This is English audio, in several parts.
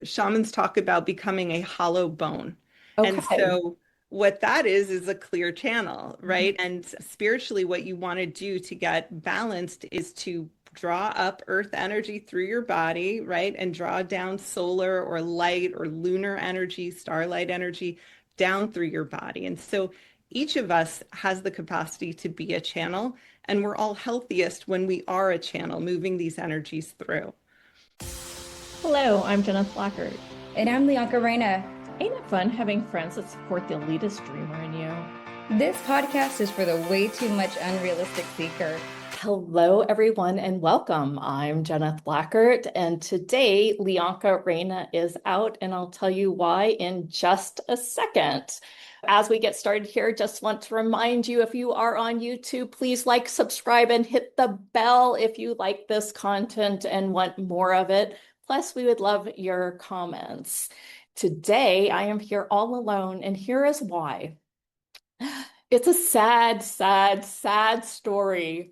Shamans talk about becoming a hollow bone. And Okay. so what that is a clear channel, Mhm. right? And spiritually, what you want to do to get balanced is to draw up earth energy through your body, right? And draw down solar or light or lunar energy, starlight energy down through your body. And so each of us has the capacity to be a channel, and we're all healthiest when we are a channel moving these energies through. Hello, I'm Jenna Thlackert. And I'm Renee. Ain't it fun having friends that support the elitist dreamer in you? This podcast is for the way too much unrealistic seeker. Hello, everyone, and welcome. I'm Jenna Thlackert, and today Lianka Reina is out, and I'll tell you why in just a second. As we get started here, just want to remind you, if you are on YouTube, please like, subscribe, and hit the bell if you like this content and want more of it. Plus, we would love your comments. Today, I am here all alone, and here is why. It's a sad, sad, sad story.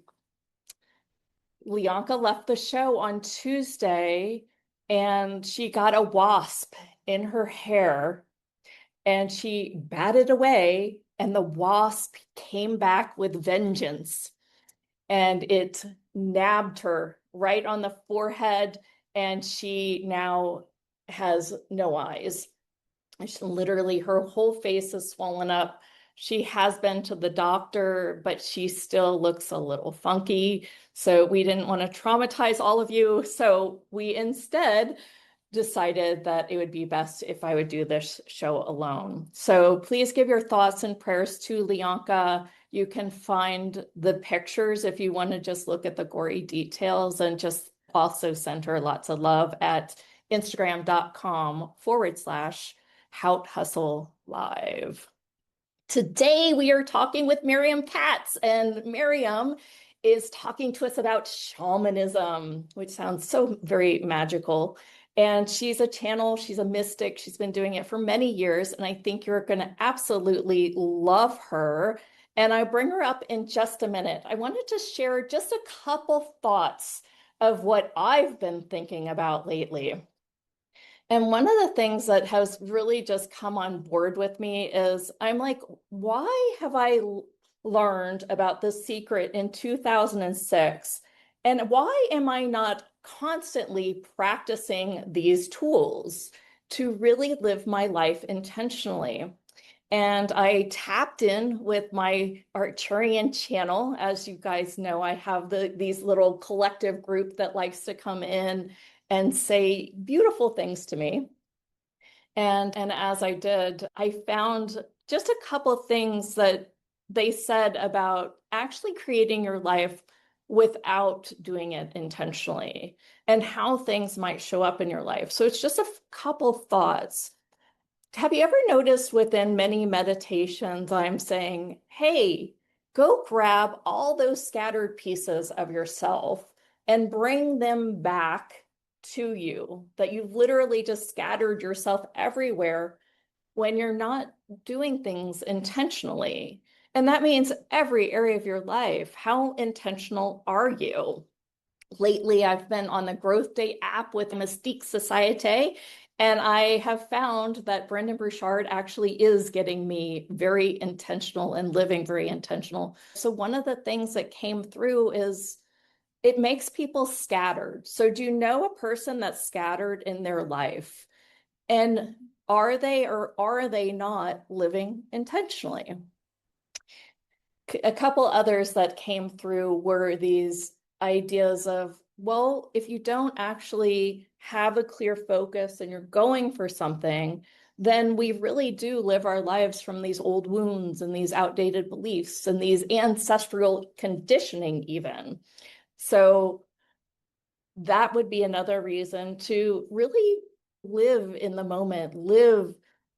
Lianka left the show on Tuesday and she got a wasp in her hair and she batted away, and the wasp came back with vengeance and it nabbed her right on the forehead, and she now has no eyes. Literally, her whole face is swollen up. She has been to the doctor, but she still looks a little funky. So we didn't want to traumatize all of you. So we instead decided that it would be best if I would do this show alone. So please give your thoughts and prayers to Lianka. You can find the pictures if you want to just look at the gory details, and just also send her lots of love at Instagram.com/Hout Hustle Live. Today we are talking with Miriam Katz, and Miriam is talking to us about shamanism, which sounds so very magical. And she's a channel, she's a mystic, she's been doing it for many years, and I think you're going to absolutely love her. And I bring her up in just a minute. I wanted to share just a couple thoughts of what I've been thinking about lately. And one of the things that has really just come on board with me is I'm like, why have I learned about The Secret in 2006? And why am I not constantly practicing these tools to really live my life intentionally? And I tapped in with my Arcturian channel. As you guys know, I have these little collective group that likes to come in and say beautiful things to me. And as I did, I found just a couple of things that they said about actually creating your life without doing it intentionally, and how things might show up in your life. So it's just a couple thoughts. Have you ever noticed within many meditations, I'm saying, hey, go grab all those scattered pieces of yourself and bring them back to you, that you've literally just scattered yourself everywhere when you're not doing things intentionally. And that means every area of your life. How intentional are you? Lately, I've been on the Growth Day app with Mystique Societe, and I have found that Brendan Burchard actually is getting me very intentional and living very intentional. So one of the things that came through is it makes people scattered. So do you know a person that's scattered in their life? And are they or are they not living intentionally? A couple others that came through were these ideas of, well, if you don't actually have a clear focus and you're going for something, then we really do live our lives from these old wounds and these outdated beliefs and these ancestral conditioning even. So that would be another reason to really live in the moment, live,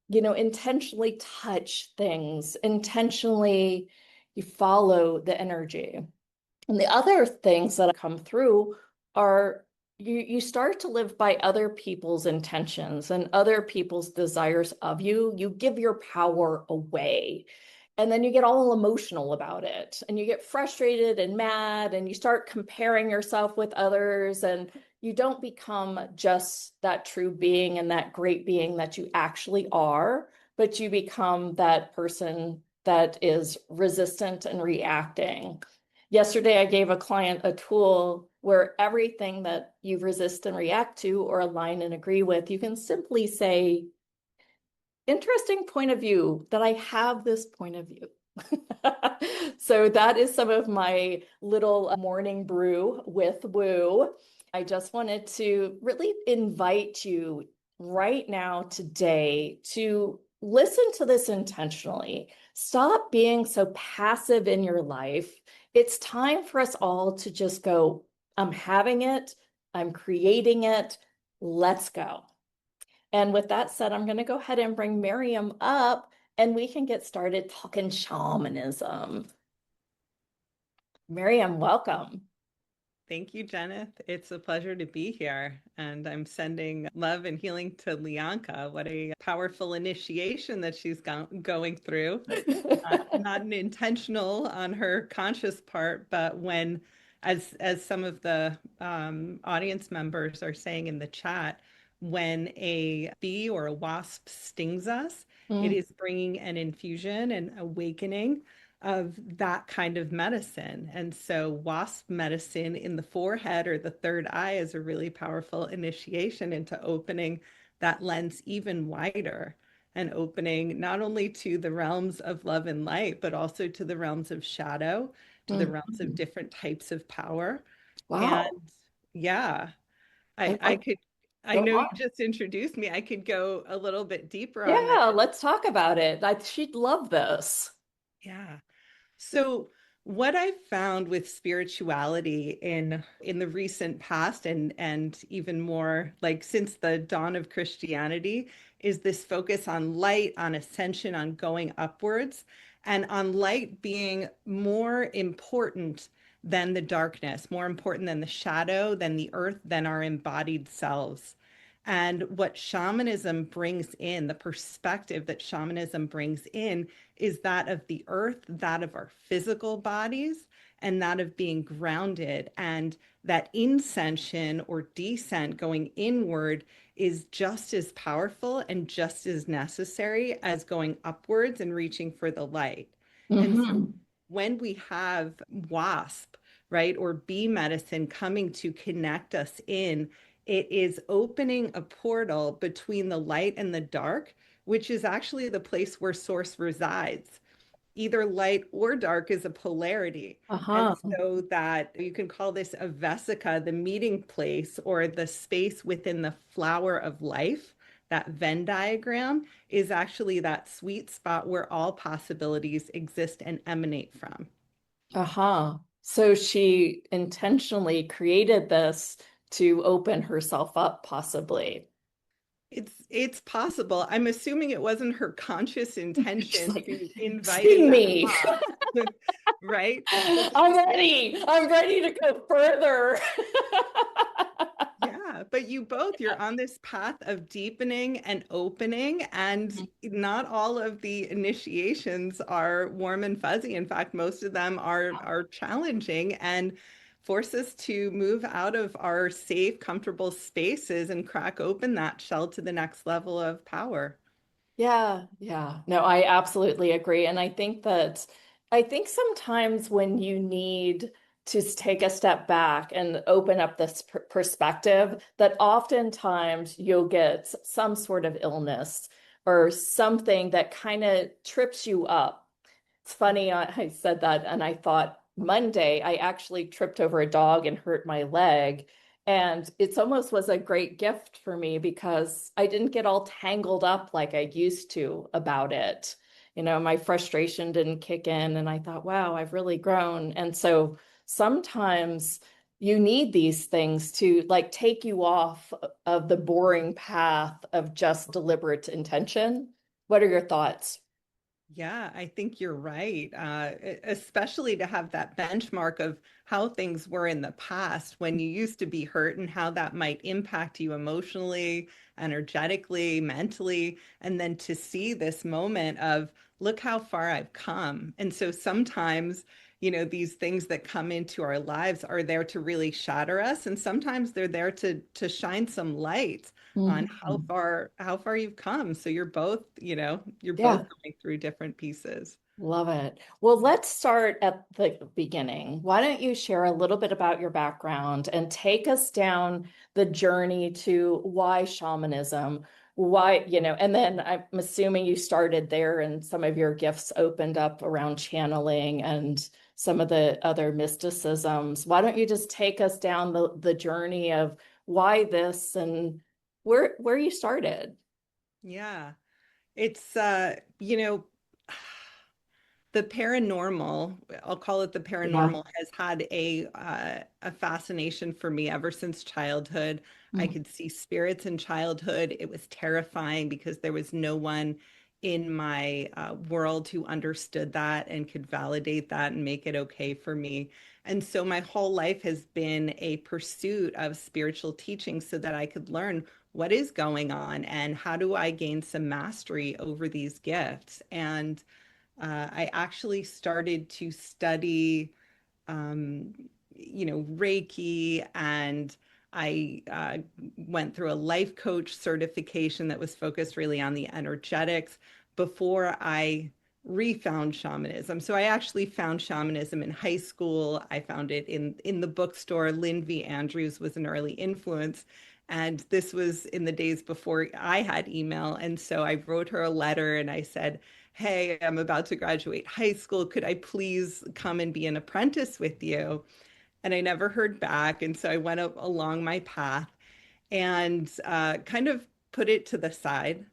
intentionally touch things, intentionally you follow the energy. And the other things that come through are you start to live by other people's intentions and other people's desires of you. You give your power away. And then you get all emotional about it and you get frustrated and mad and you start comparing yourself with others and you don't become just that true being and that great being that you actually are, but you become that person that is resistant and reacting. Yesterday, I gave a client a tool where everything that you resist and react to or align and agree with, you can simply say, interesting point of view, that I have this point of view. So that is some of my little morning brew with woo. I just wanted to really invite you right now, today, to listen to this intentionally. Stop being so passive in your life. It's time for us all to just go, I'm having it, I'm creating it, let's go. And with that said, I'm going to go ahead and bring Miriam up and we can get started talking shamanism. Miriam, welcome. Thank you, Jenith. It's a pleasure to be here. And I'm sending love and healing to Lianka. What a powerful initiation that she's going through. Not an intentional on her conscious part, but when, as some of the audience members are saying in the chat, when a bee or a wasp stings us, it is bringing an infusion and awakening of that kind of medicine. And so wasp medicine in the forehead or the third eye is a really powerful initiation into opening that lens even wider and opening not only to the realms of love and light, but also to the realms of shadow, to the realms of different types of power. Wow. And yeah, I Like, could, I go know you on. just introduced me. I could go a little bit deeper on this. Yeah, let's talk about it. She'd love this. Yeah. So what I've found with spirituality in the recent past and even more like since the dawn of Christianity is this focus on light, on ascension, on going upwards, and on light being more important than the darkness, more important than the shadow, than the earth, than our embodied selves. And what shamanism brings in, the perspective that shamanism brings in, is that of the earth, that of our physical bodies, and that of being grounded. And that ascension or descent going inward is just as powerful and just as necessary as going upwards and reaching for the light. And so when we have WASP, right, or bee medicine coming to connect us in, it is opening a portal between the light and the dark, which is actually the place where source resides. Either light or dark is a polarity. And Uh-huh. so that you can call this a vesica, the meeting place or the space within the flower of life. That Venn diagram is actually that sweet spot where all possibilities exist and emanate from. Uh-huh. So she intentionally created this to open herself up, possibly. It's possible. I'm assuming it wasn't her conscious She's intention like, to invite sting in that me. wasp, right? But I'm ready. I'm ready to go further. yeah, but you're on this path of deepening and opening, and not all of the initiations are warm and fuzzy. In fact, most of them are challenging and force us to move out of our safe, comfortable spaces and crack open that shell to the next level of power. Yeah, yeah. No, I absolutely agree. And I think sometimes when you need to take a step back and open up this perspective, that oftentimes you'll get some sort of illness or something that kind of trips you up. It's funny, I said that and I thought Monday I actually tripped over a dog and hurt my leg. And it's almost was a great gift for me because I didn't get all tangled up like I used to about it. You know, my frustration didn't kick in, and I thought, wow, I've really grown. And so sometimes you need these things to like take you off of the boring path of just deliberate intention. What are your thoughts? Yeah, I think you're right. Especially to have that benchmark of how things were in the past when you used to be hurt and how that might impact you emotionally, energetically, mentally, and then to see this moment of, look how far I've come. And so sometimes these things that come into our lives are there to really shatter us. And sometimes they're there to shine some light on Mhm. how far you've come. So you're both, you're both Yeah. going through different pieces. Love it. Well, let's start at the beginning. Why don't you share a little bit about your background and take us down the journey to why shamanism, why, and then I'm assuming you started there and some of your gifts opened up around channeling and some of the other mysticisms. Why don't you just take us down the journey of why this and where you started? Yeah. It's the paranormal, I'll call it the Yeah. paranormal, has had a fascination for me ever since childhood. I Mm. could see spirits in childhood. It was terrifying because there was no one in my world who understood that and could validate that and make it okay for me. And so my whole life has been a pursuit of spiritual teaching so that I could learn what is going on and how do I gain some mastery over these gifts. And I actually started to study, um, Reiki, and I went through a life coach certification that was focused really on the energetics before I refound shamanism. So I actually found shamanism in high school. I found it in the bookstore. Lynn V. Andrews was an early influence. And this was in the days before I had email. And so I wrote her a letter and I said, hey, I'm about to graduate high school. Could I please come and be an apprentice with you? And I never heard back. And so I went up along my path and kind of put it to the side.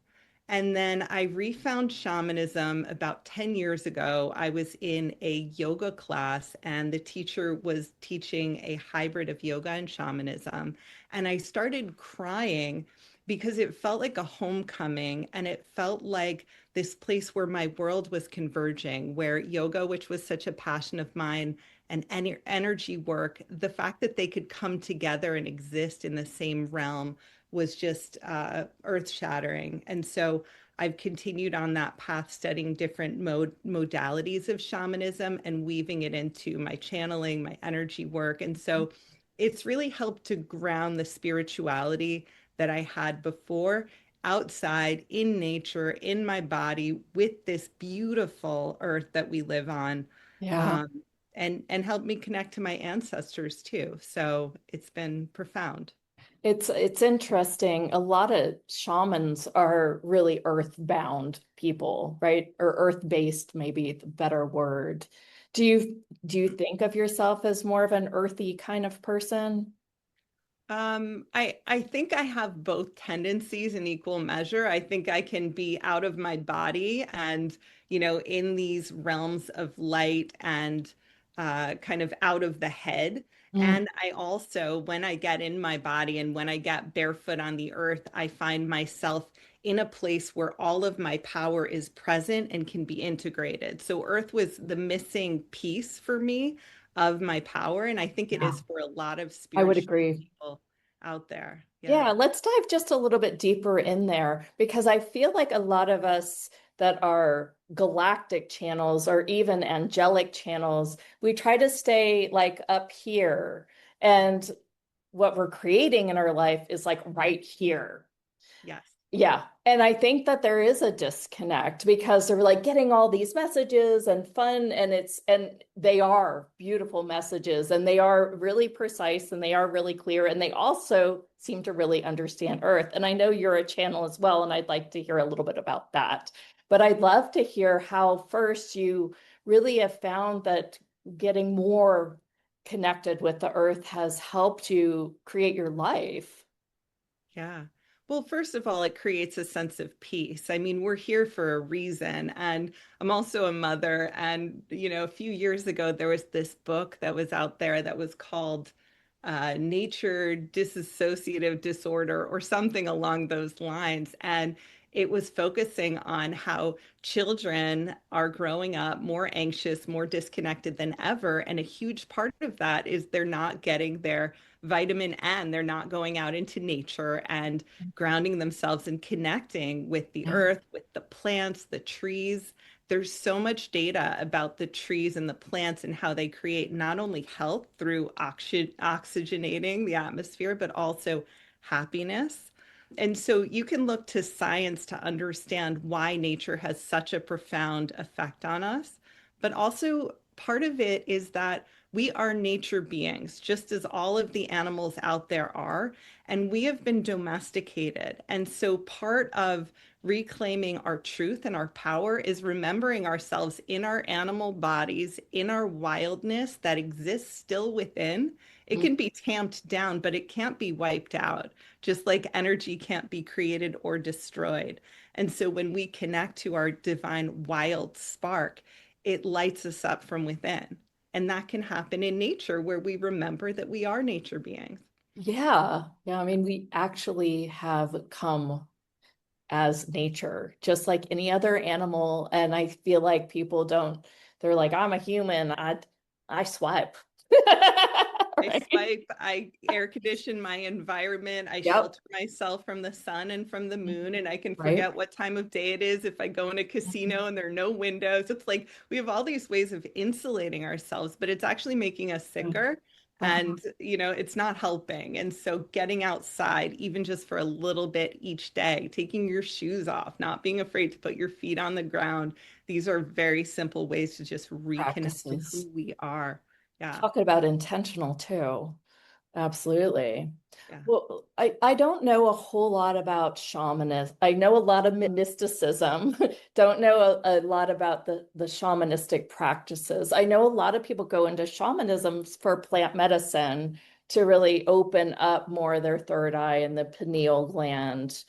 And then I refound shamanism about 10 years ago. I was in a yoga class, and the teacher was teaching a hybrid of yoga and shamanism. And I started crying because it felt like a homecoming, and it felt like this place where my world was converging, where yoga, which was such a passion of mine, and energy work, the fact that they could come together and exist in the same realm was just earth shattering. And so I've continued on that path, studying different modalities of shamanism and weaving it into my channeling, my energy work. And so it's really helped to ground the spirituality that I had before outside in nature, in my body, with this beautiful earth that we live on. Yeah. Um, and help me connect to my ancestors too. So it's been profound. It's interesting. A lot of shamans are really earthbound people, right? Or earth-based, maybe the better word. Do you think of yourself as more of an earthy kind of person? I think I have both tendencies in equal measure. I think I can be out of my body and, in these realms of light and kind of out of the head. Mm. And I also, when I get in my body and when I get barefoot on the earth, I find myself in a place where all of my power is present and can be integrated. So earth was the missing piece for me of my power. And I think it Yeah, is for a lot of I would spiritual agree. people out there. Yeah. Yeah, let's dive just a little bit deeper in there because I feel like a lot of us that are galactic channels or even angelic channels, we try to stay like up here. And what we're creating in our life is like right here. Yes. Yeah. And I think that there is a disconnect because they're like getting all these messages and fun and they are beautiful messages and they are really precise and they are really clear and they also seem to really understand Earth. And I know you're a channel as well, and I'd like to hear a little bit about that. But I'd love to hear how first you really have found that getting more connected with the Earth has helped you create your life. Yeah. Well, first of all, it creates a sense of peace. I mean, we're here for a reason. And I'm also a mother. And, a few years ago, there was this book that was out there that was called Nature Dissociative Disorder or something along those lines. And it was focusing on how children are growing up more anxious, more disconnected than ever. And a huge part of that is they're not getting their vitamin N. They're not going out into nature and grounding themselves and connecting with the Yeah. earth, with the plants, the trees there's so much data about the trees and the plants and how they create not only health through oxygenating the atmosphere, but also happiness. And so you can look to science to understand why nature has such a profound effect on us. But also, part of it is that we are nature beings, just as all of the animals out there are, and we have been domesticated. And so, part of reclaiming our truth and our power is remembering ourselves in our animal bodies, in our wildness that exists still within. It can be tamped down, but it can't be wiped out, just like energy can't be created or destroyed. And so when we connect to our divine wild spark, it lights us up from within. And that can happen in nature where we remember that we are nature beings. Yeah. Yeah. I mean, we actually have come as nature, just like any other animal. And I feel like people don't, they're like, I'm a human. I swipe. I Right? swipe, I air condition my environment, I Yep. shelter myself from the sun and from the moon, and I can Right. forget what time of day it is if I go in a casino and there are no windows. It's like we have all these ways of insulating ourselves, but it's actually making us sicker. Uh-huh. And, it's not helping. And so getting outside, even just for a little bit each day, taking your shoes off, not being afraid to put your feet on the ground. These are very simple ways to just reconnect to Practices. who we are. Yeah. Talking about intentional too. Absolutely. Yeah. Well, I don't know a whole lot about shamanism. I know a lot of mysticism. Don't know a lot about the shamanistic practices. I know a lot of people go into shamanism for plant medicine to really open up more of their third eye and the pineal gland.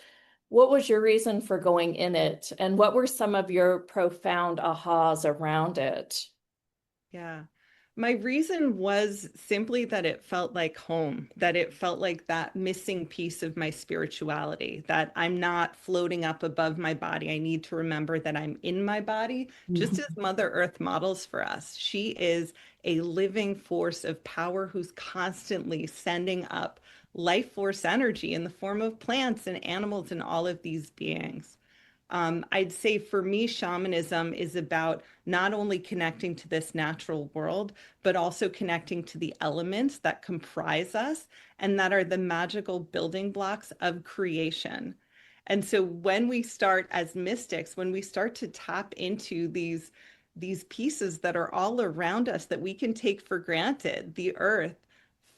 What was your reason for going in it? And what were some of your profound ahas around it? Yeah. My reason was simply that it felt like home, that it felt like that missing piece of my spirituality, that I'm not floating up above my body. I need to remember that I'm in my body, just as Mhm. Mother Earth models for us. She is a living force of power who's constantly sending up life force energy in the form of plants and animals and all of these beings. I'd say for me, shamanism is about not only connecting to this natural world, but also connecting to the elements that comprise us and that are the magical building blocks of creation. And so when we start as mystics, when we start to tap into these pieces that are all around us that we can take for granted, the earth,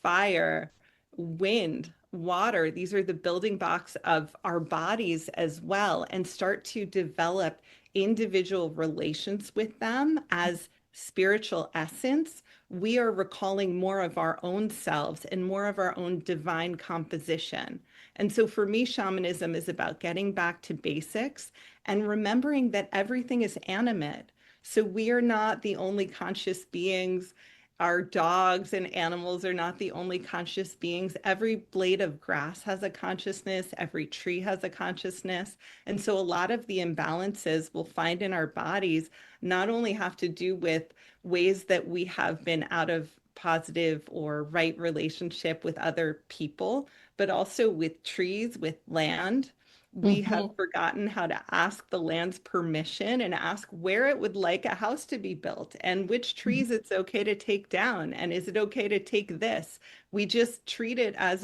fire, wind, water, these are the building blocks of our bodies as well, and start to develop individual relations with them as spiritual essence, we are recalling more of our own selves and more of our own divine composition. And so for me, shamanism is about getting back to basics and remembering that everything is animate. So we are not the only conscious beings. Our dogs and animals are not the only conscious beings. Every blade of grass has a consciousness, every tree has a consciousness. And so a lot of the imbalances we'll find in our bodies not only have to do with ways that we have been out of positive or right relationship with other people, but also with trees, with land. We have Mhm. forgotten how to ask the land's permission and ask where it would like a house to be built and which trees it's okay to take down. And is it okay to take this? We just treat it as as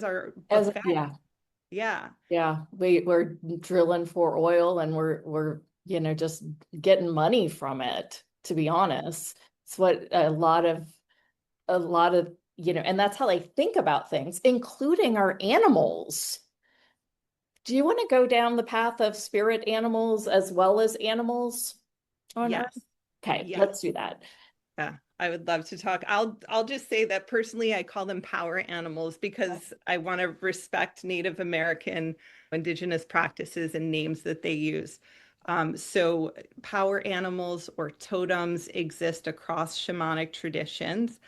our As buffet. yeah, Yeah. yeah, we're drilling for oil and we're just getting money from it, to be honest. It's what a lot of and that's how they think about things, including our animals. Do you want to go down the path of spirit animals as well as animals on Earth? Yes. Okay, Yes. let's do that. Yeah, I would love to talk. I'll just say that personally I call them power animals because I want to respect Native American indigenous practices and names that they use. So power animals or totems exist across shamanic traditions,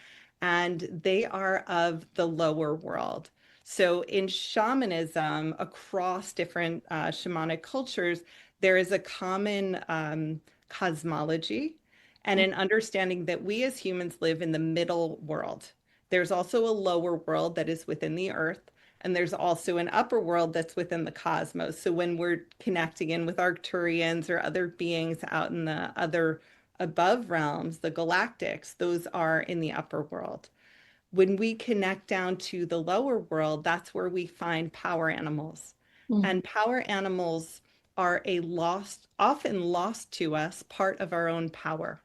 and they are of the lower world. So in shamanism, across different shamanic cultures, there is a common cosmology and an understanding that we as humans live in the middle world. There's also a lower world that is within the earth, And there's also an upper world that's within the cosmos. So when we're connecting in with Arcturians or other beings out in the other above realms, the galactics, those are in the upper world. When we connect down to the lower world, that's where we find power animals. And power animals are a lost, often lost to us, part of our own power.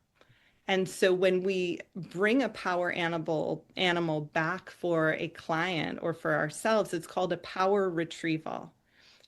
And so when we bring a power animal back for a client or for ourselves, it's called a power retrieval.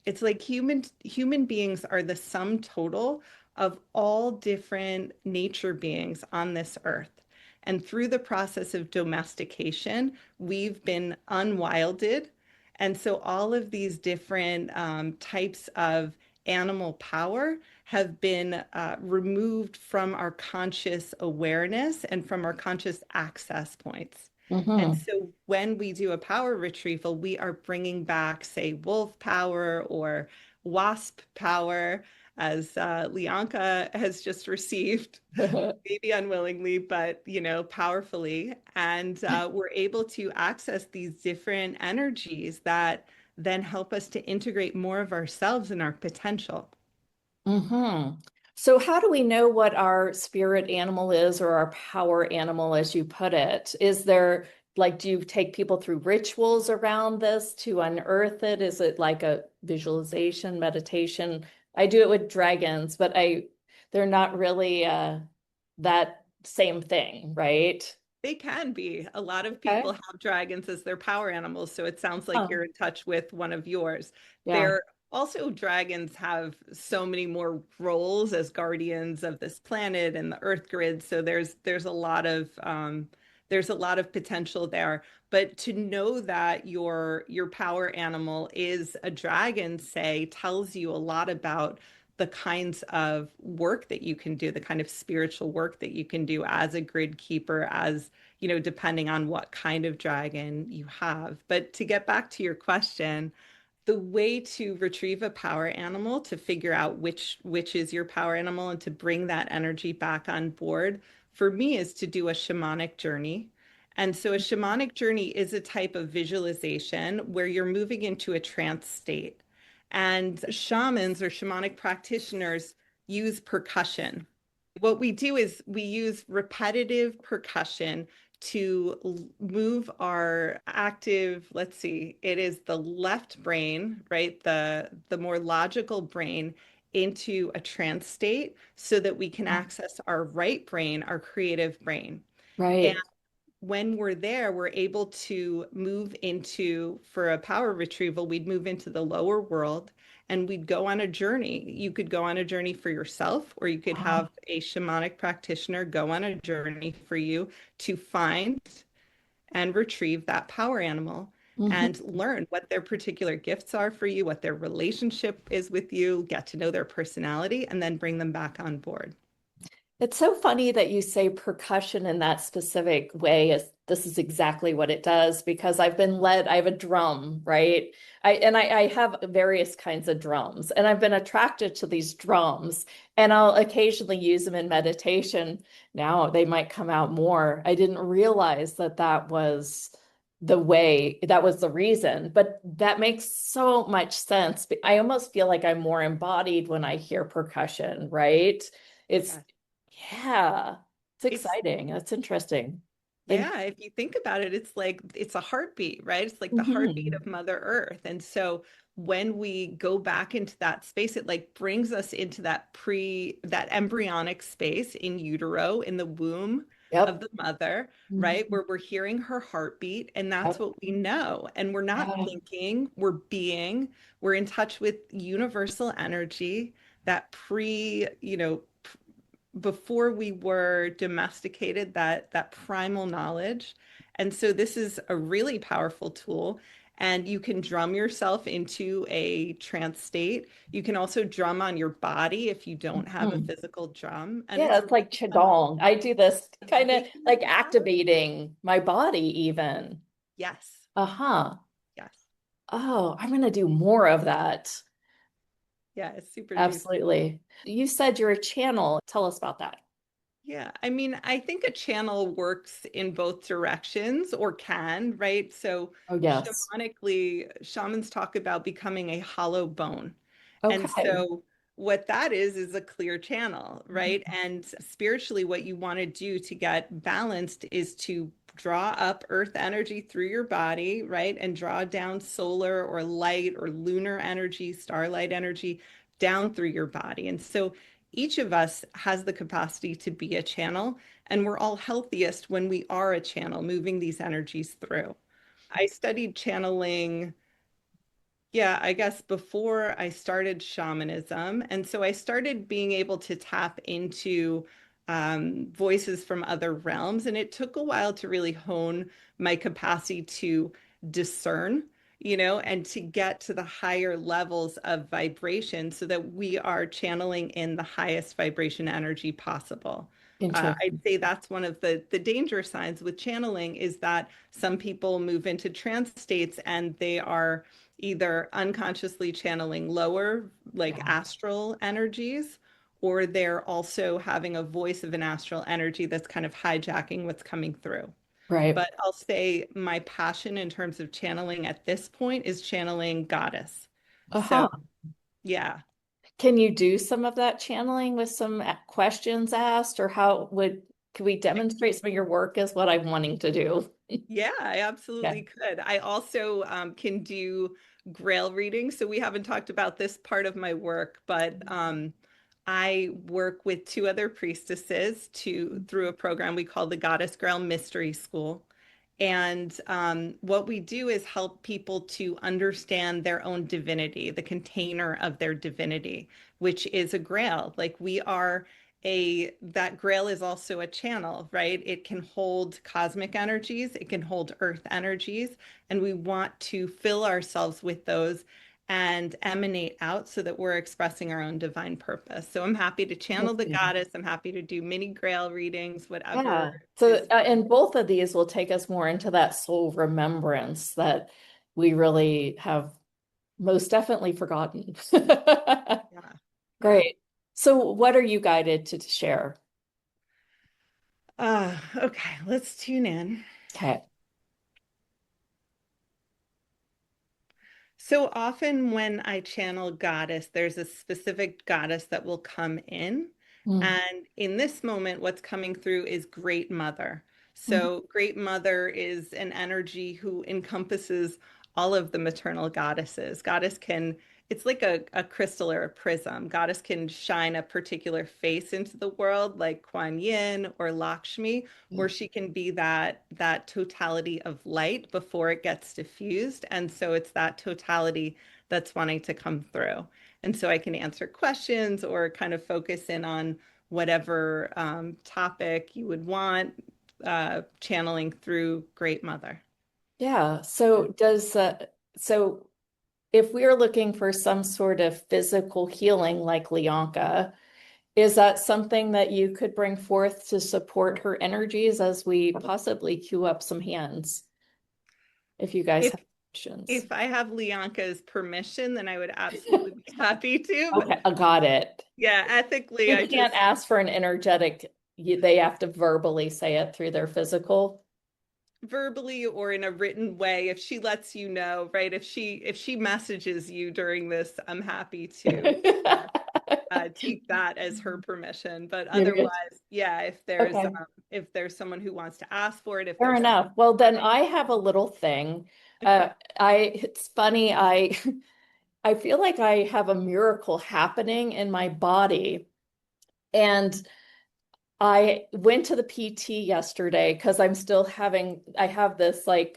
It's like human beings are the sum total of all different nature beings on this earth. And through the process of domestication, we've been unwilded. And so all of these different types of animal power have been removed from our conscious awareness and from our conscious access points. And so when we do a power retrieval, we are bringing back, say, wolf power or wasp power, as Lianka has just received, maybe unwillingly, but powerfully. And we're able to access these different energies that then help us to integrate more of ourselves and our potential. So how do we know what our spirit animal is, or our power animal, as you put it? Is there, like, do you take people through rituals around this to unearth it? Is it like a visualization, meditation? I do it with dragons, but they're not really that same thing, right? They can be. A lot of Okay. people have dragons as their power animals, so it sounds like Oh, you're in touch with one of yours. yeah. They're also, dragons have so many more roles as guardians of this planet and the Earth grid. So there's a lot of potential there. But to know that your power animal is a dragon, say, tells you a lot about the kinds of work that you can do, the kind of spiritual work that you can do as a grid keeper, as depending on what kind of dragon you have. But to get back to your question, the way to retrieve a power animal, to figure out which is your power animal and to bring that energy back on board, for me, is to do a shamanic journey. And so a shamanic journey is a type of visualization where you're moving into a trance state. And shamans or shamanic practitioners use percussion. What we do is we use repetitive percussion to move our active, let's see, it is the left brain, right? The more logical brain, into a trance state so that we can access our right brain, our creative brain. And Right. when we're there, we're able to move into, for a power retrieval, we'd move into the lower world and we'd go on a journey. You could go on a journey for yourself, or you could have a shamanic practitioner go on a journey for you to find and retrieve that power animal and learn what their particular gifts are for you, what their relationship is with you, get to know their personality, and then bring them back on board. It's so funny that you say percussion in that specific way. This is exactly what it does, because I've been led, I have a drum, right? I have various kinds of drums, and I've been attracted to these drums, and I'll occasionally use them in meditation. Now they might come out more. I didn't realize that that was the way, that was the reason, but that makes so much sense. I almost feel like I'm more embodied when I hear percussion, right? It's Yeah. Yeah, it's It's exciting. That's interesting. And Yeah, if you think about it, it's like it's a heartbeat, right? It's like the heartbeat Mhm. of Mother Earth. And so when we go back into that space, it like brings us into that embryonic space in utero, in the womb of Yep. the mother, Mhm. right? Where we're hearing her heartbeat, and that's Yep. what we know. And we're not Yeah. thinking, we're being, we're in touch with universal energy, that before we were domesticated, that primal knowledge. And so this is a really powerful tool. And you can drum yourself into a trance state. You can also drum on your body if you don't have a Mhm. physical drum. And Yeah, it's it's like Qigong. I do this kind of like activating my body even. Yes, Uh-huh. yes. Oh, I'm gonna do more of that. Yeah, it's super juicy. Absolutely. You said you're a channel. Tell us about that. Yeah, I mean, I think a channel works in both directions or can, right? So Oh, yes. shamanically, shamans talk about becoming a hollow bone. And Okay. so what that is a clear channel, Mhm. right? And spiritually, what you want to do to get balanced is to draw up earth energy through your body, right? And draw down solar or light or lunar energy, starlight energy down through your body. And so each of us has the capacity to be a channel, and we're all healthiest when we are a channel, moving these energies through. I studied channeling, yeah, I guess before I started shamanism. And so I started being able to tap into voices from other realms. And it took a while to really hone my capacity to discern, and to get to the higher levels of vibration so that we are channeling in the highest vibration energy possible. I'd Interesting. say that's one of the danger signs with channeling is that some people move into trance states and they are either unconsciously channeling lower, like Yeah. astral energies, or they're also having a voice of an astral energy that's kind of hijacking what's coming through. Right. But I'll say my passion in terms of channeling at this point is channeling goddess. So, Uh-huh. yeah. Can you do some of that channeling with some questions asked, or could we demonstrate some of your work is what I'm wanting to do? Yeah, I Yeah. absolutely could. I also can do Grail readings. So we haven't talked about this part of my work, but I work with two other priestesses through a program we call the Goddess Grail Mystery School. And what we do is help people to understand their own divinity, the container of their divinity, which is a grail. Like that grail is also a channel, right? It can hold cosmic energies, it can hold earth energies, and we want to fill ourselves with those and emanate out so that we're expressing our own divine purpose. So I'm happy to channel the goddess. I'm happy to do mini grail readings, whatever Yeah. So, is. and both of these will take us more into that soul remembrance that we really have most definitely forgotten. Yeah. Yeah. Great. So, what are you guided to share? Okay, let's tune in. Okay. So often when I channel goddess, there's a specific goddess that will come in. Mm. And in this moment, what's coming through is Great Mother. Mhm. So Great Mother is an energy who encompasses all of the maternal goddesses. It's like a crystal or a prism. Goddess can shine a particular face into the world, like Kuan Yin or Lakshmi, or she can be that totality of light before it gets diffused. And so it's that totality that's wanting to come through. And so I can answer questions or kind of focus in on whatever topic you would want, channeling through Great Mother. Yeah. So if we're looking for some sort of physical healing like Leonka, is that something that you could bring forth to support her energies as we possibly queue up some hands if you guys If have questions? if I have Lianka's permission, then I would absolutely be happy to. But Okay, I got it. yeah, ethically, You I can't just ask for an energetic, they have to verbally say it through their physical. verbally or in a written way, if she lets you know, right? If she messages you during this, I'm happy to take that as her permission. But You're good. otherwise, yeah, Okay. if there's someone who wants to ask for it, if Fair there's someone, enough. Well, then I have a little thing. okay. It's funny, I feel like I have a miracle happening in my body. And I went to the PT yesterday because I have this like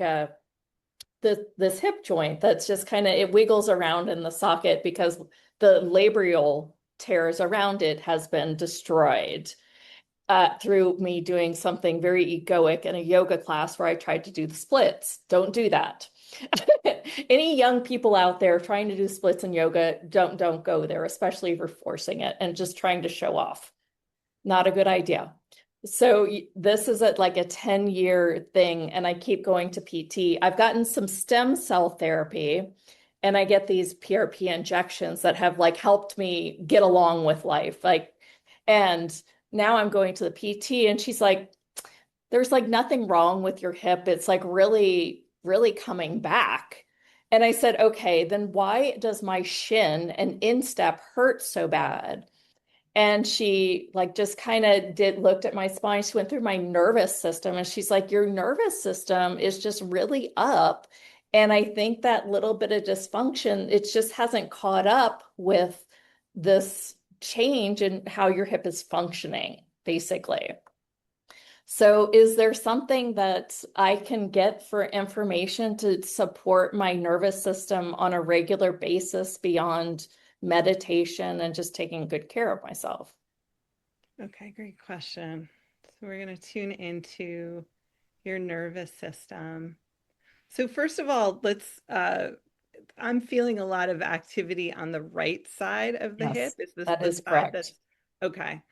this hip joint that's just kind of it wiggles around in the socket because the labral tears around it has been destroyed through me doing something very egoic in a yoga class where I tried to do the splits. Don't do that. Any young people out there trying to do splits in yoga, don't go there, especially if you're forcing it and just trying to show off. Not a good idea. So this is like a 10-year thing, and I keep going to PT. I've gotten some stem cell therapy, and I get these PRP injections that have like helped me get along with life. And now I'm going to the PT and she's like, there's like nothing wrong with your hip. It's like really, really coming back. And I said, okay, then why does my shin and instep hurt so bad? And she like just kind of looked at my spine. She went through my nervous system and she's like, your nervous system is just really up. And I think that little bit of dysfunction, it just hasn't caught up with this change in how your hip is functioning, basically. So, is there something that I can get for information to support my nervous system on a regular basis beyond meditation and just taking good care of myself? Okay, great question. So we're going to tune into your nervous system. So first of all, I'm feeling a lot of activity on the right side of the hip. Yes, Is this that the is side correct. that's okay?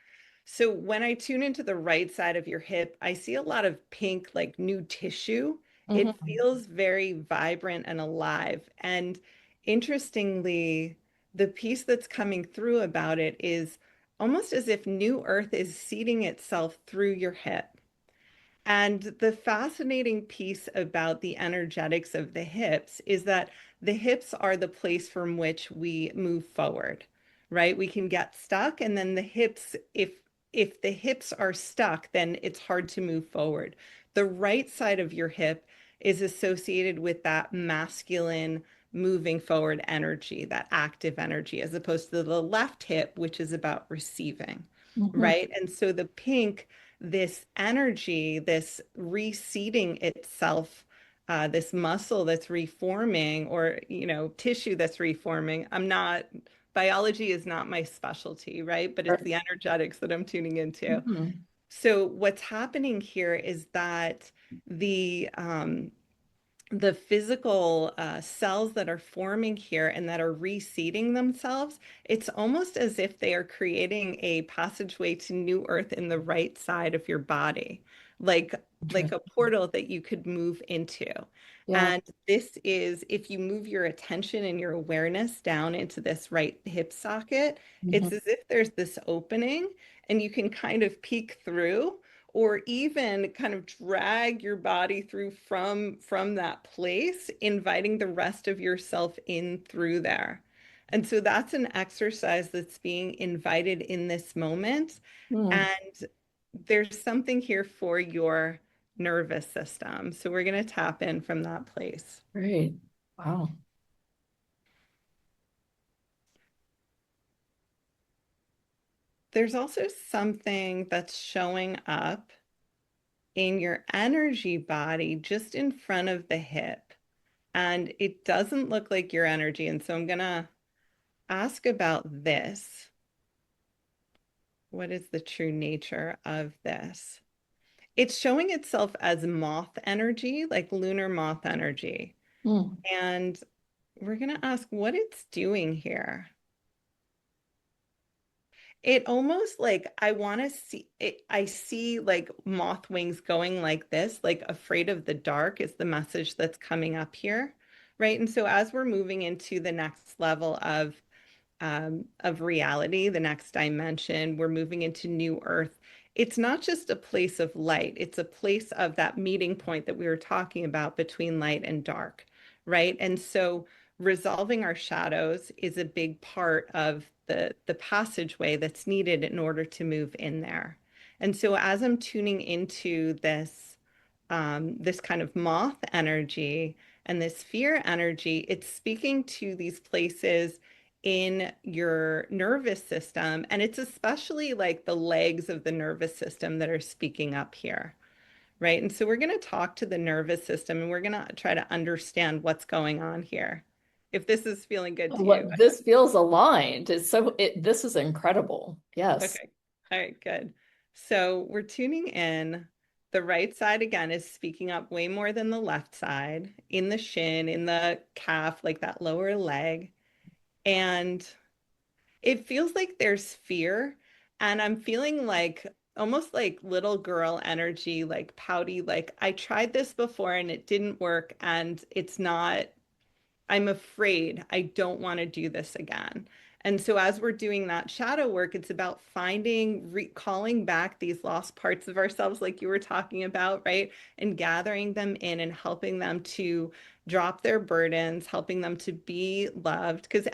So when I tune into the right side of your hip, I see a lot of pink, like new tissue. It Mhm. feels very vibrant and alive. And interestingly, the piece that's coming through about it is almost as if new earth is seeding itself through your hip. And the fascinating piece about the energetics of the hips is that the hips are the place from which we move forward, right? We can get stuck, and then the hips, if the hips are stuck, then it's hard to move forward. The right side of your hip is associated with that masculine moving forward energy, that active energy, as opposed to the left hip, which is about receiving, Mhm. right? And so the pink, this energy, this reseeding itself, this muscle that's reforming, or tissue that's reforming. Biology is not my specialty, right? But it's Sure. the energetics that I'm tuning into. Mhm. So what's happening here is that the um, the physical cells that are forming here and that are reseeding themselves, it's almost as if they are creating a passageway to new earth in the right side of your body, like a Interesting. portal that you could move into. Yeah. And this is, if you move your attention and your awareness down into this right hip socket, it's Mhm. as if there's this opening and you can kind of peek through, or even kind of drag your body through from that place, inviting the rest of yourself in through there. And so that's an exercise that's being invited in this moment. Mm. And there's something here for your nervous system. So we're going to tap in from that place. Great. Wow. There's also something that's showing up in your energy body just in front of the hip. And it doesn't look like your energy. And so I'm going to ask about this. What is the true nature of this? It's showing itself as moth energy, like lunar moth energy. Mm. And we're going to ask what it's doing here. It almost like I want to see it. I see like moth wings going like this, like afraid of the dark is the message that's coming up here. Right. And so as we're moving into the next level of reality, the next dimension. We're moving into new earth. It's not just a place of light, it's a place of that meeting point that we were talking about between light and dark, right? And so resolving our shadows is a big part of the passageway that's needed in order to move in there. And so as I'm tuning into this kind of moth energy and this fear energy, it's speaking to these places in your nervous system. And it's especially like the legs of the nervous system that are speaking up here, right? And so we're going to talk to the nervous system and we're going to try to understand what's going on here. If this is feeling good to you. What this feels aligned. This is incredible. Yes. Okay. All right, good. So we're tuning in. The right side again is speaking up way more than the left side, in the shin, in the calf, like that lower leg. And it feels like there's fear. And I'm feeling like almost like little girl energy, like pouty, like I tried this before and it didn't work. And it's not, I'm afraid I don't want to do this again. And so as we're doing that shadow work, it's about finding, recalling back these lost parts of ourselves, like you were talking about, right? And gathering them in and helping them to drop their burdens, helping them to be loved. Because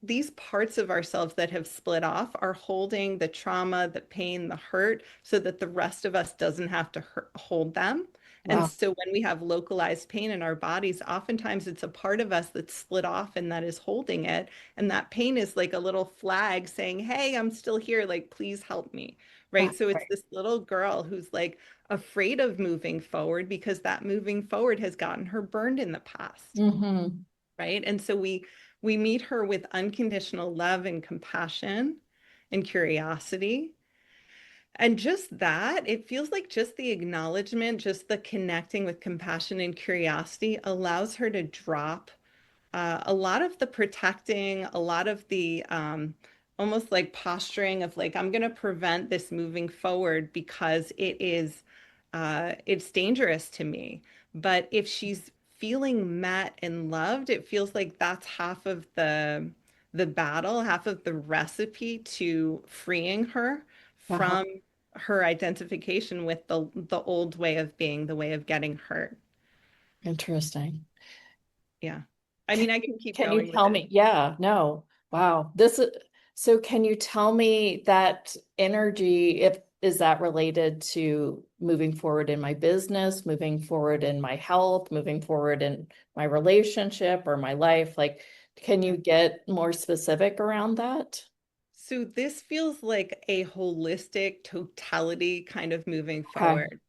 these parts of ourselves that have split off are holding the trauma, the pain, the hurt, so that the rest of us doesn't have to hold them. And Wow. so when we have localized pain in our bodies, oftentimes it's a part of us that's split off and that is holding it. And that pain is like a little flag saying, hey, I'm still here. Like, please help me. Right. That's So it's right. this little girl who's like afraid of moving forward because that moving forward has gotten her burned in the past. Mm-hmm. Right. And so we meet her with unconditional love and compassion and curiosity. And just that, it feels like just the acknowledgement, just the connecting with compassion and curiosity allows her to drop a lot of the protecting, a lot of the almost like posturing of like, I'm going to prevent this moving forward because it's dangerous to me. But if she's feeling met and loved, it feels like that's half of the battle, half of the recipe to freeing her Uh-huh. from her identification with the old way of being, the way of getting hurt. Interesting. Yeah. I Can mean, I you, can keep can you going with tell it. me? Yeah, no. Wow. So can you tell me that energy, if is that related to moving forward in my business, moving forward in my health, moving forward in my relationship or my life? Like, can Yeah. you get more specific around that? So this feels like a holistic totality kind of moving Okay. forward.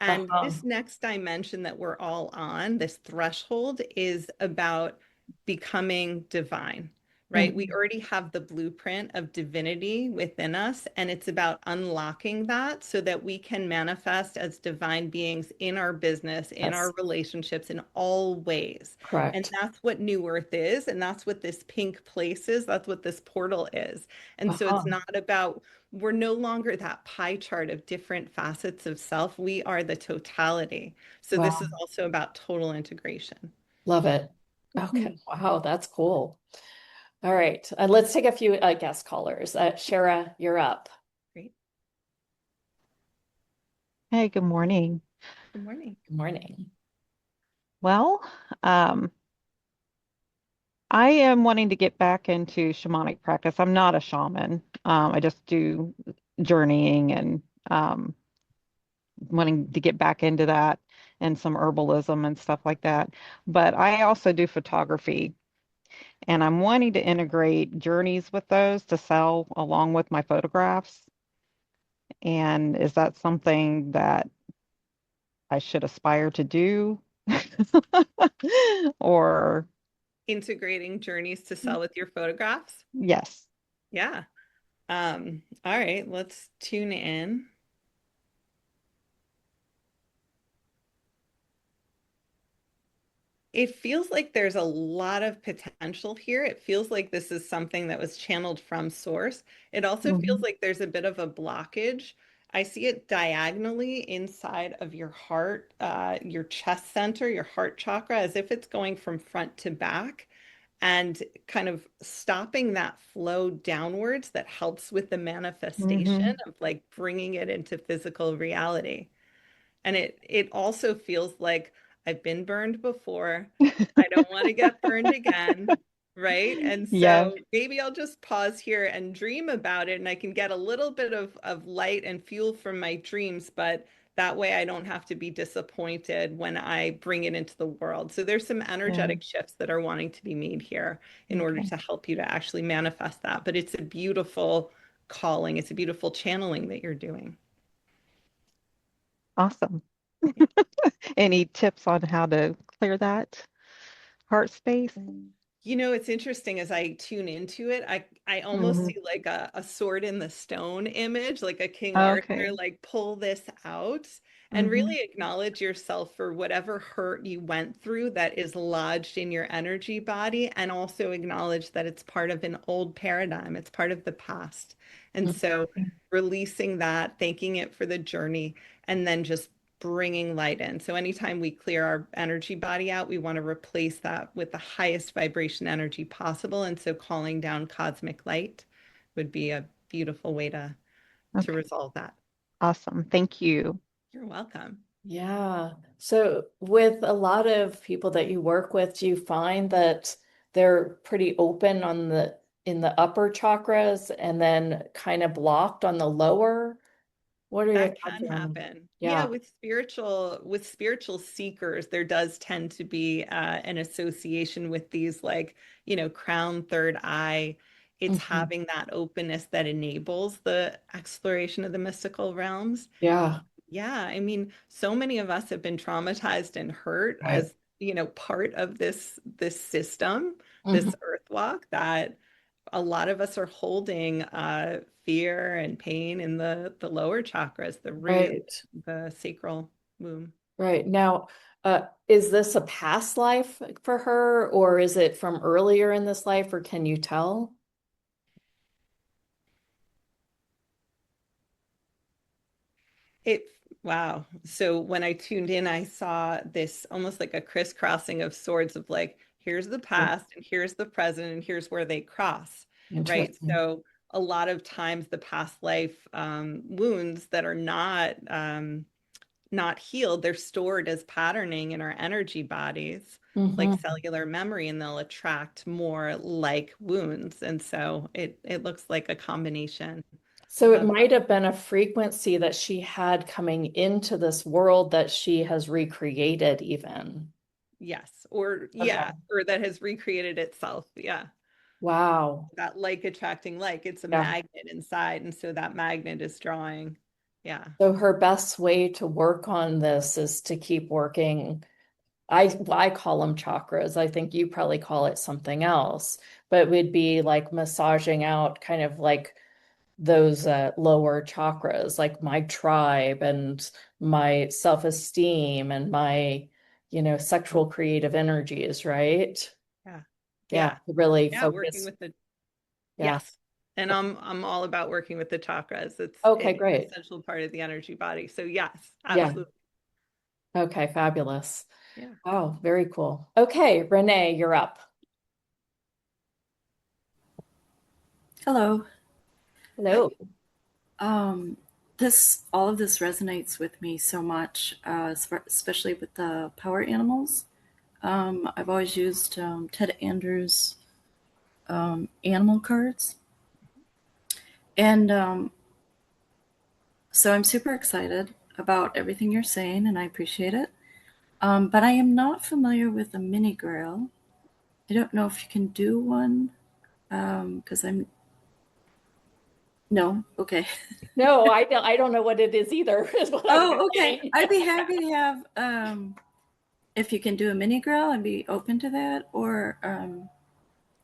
And Uh-huh. this next dimension that we're all on, this threshold, is about becoming divine, right? We Mhm. already have the blueprint of divinity within us, and it's about unlocking that so that we can manifest as divine beings in our business, in our Yes, relationships, in all ways. And correct. that's what New Earth is, and that's what this pink place is, that's what this portal is. And so it's Uh-huh. not about we're no longer that pie chart of different facets of self. We are the totality. So this is Wow. also about total integration. Love it. Okay. Mhm. Wow, that's cool. All right. Let's take a few guest callers. Shara, you're up. Great. Hey, good morning. Good morning. Good morning. Well, um, I am wanting to get back into shamanic practice. I'm not a shaman. I just do journeying and wanting to get back into that and some herbalism and stuff like that. But I also do photography and I'm wanting to integrate journeys with those to sell along with my photographs. And is that something that I should aspire to do? Or Integrating journeys to sell with your photographs. yes. Yeah. All right, let's tune in. It feels like there's a lot of potential here. It feels like this is something that was channeled from source. It also feels Mhm. like there's a bit of a blockage. I see it diagonally inside of your heart, your chest center, your heart chakra, as if it's going from front to back and kind of stopping that flow downwards that helps with the manifestation Hmm. of like bringing it into physical reality. And it also feels like I've been burned before. I don't want to get burned again, right? And Yeah. so maybe I'll just pause here and dream about it and I can get a little bit of light and fuel from my dreams, but that way I don't have to be disappointed when I bring it into the world. So there's some Yeah. energetic shifts that are wanting to be made here in order Okay. to help you to actually manifest that. But it's a beautiful calling. It's a beautiful channeling that you're doing. Awesome. Any tips on how to clear that heart space? It's interesting as I tune into it, I almost Hmm. see like a sword in the stone image, like a King Arthur, Okay. like pull this out and Hmm. really acknowledge yourself for whatever hurt you went through that is lodged in your energy body, and also acknowledge that it's part of an old paradigm, it's part of the past. And so Mhm. releasing that, thanking it for the journey, and then just bringing light in. So anytime we clear our energy body out, we want to replace that with the highest vibration energy possible. And so calling down cosmic light would be a beautiful way to Okay. resolve that. Awesome. Thank you. You're welcome. Yeah. So with a lot of people that you work with, do you find that they're pretty open on the in the upper chakras and then kind of blocked on the lower? What are your That thoughts can on? happen. Yeah, Yeah. with spiritual seekers, there does tend to be an association with these like, crown, third eye. It's Mhm. having that openness that enables the exploration of the mystical realms. Yeah. Yeah, I mean, so many of us have been traumatized and hurt Right. as, part of this system, Mhm. this earth walk that a lot of us are holding fear and pain in the lower chakras, the root, Right. the sacral womb. Right. Now, is this a past life for her, or is it from earlier in this life, or can you tell? It, wow. So when I tuned in, I saw this almost like a crisscrossing of swords of like, here's the past and here's the present and here's where they cross, right? Interesting. So a lot of times the past life wounds that are not healed, they're stored as patterning in our energy bodies, like Hmm. cellular memory, and they'll attract more like wounds. And so it looks like a combination So it of might have been a frequency that she had coming into this world that she has recreated even. yes, or Okay. yeah, or that has recreated itself. Yeah. Wow. That like attracting like, it's a Yeah. magnet inside. And so that magnet is drawing. Yeah. So her best way to work on this is to keep working. I call them chakras. I think you probably call it something else, but it would be like massaging out kind of like those lower chakras, like my tribe and my self-esteem and my, sexual creative energies, right? Yeah. Yeah, Yeah. really Yeah. Working focus. with the, Yeah. yes. And I'm all about working with the chakras. Okay, It's an great. essential part of the energy body. So yes, Yeah. absolutely. Okay, fabulous. Yeah. Wow, very cool. Okay, Renee, you're up. Hello. Hello. Um, this all of this resonates with me so much, especially with the power animals. I've always used Ted Andrews' animal cards, and so I'm super excited about everything you're saying, and I appreciate it. But I am not familiar with a mini grail. I don't know if you can do one because I'm no okay. No, I don't know what it is either, is what I was Oh, okay. saying. I'd be happy to have if you can do a mini growl, I'd be open to that, or Yes.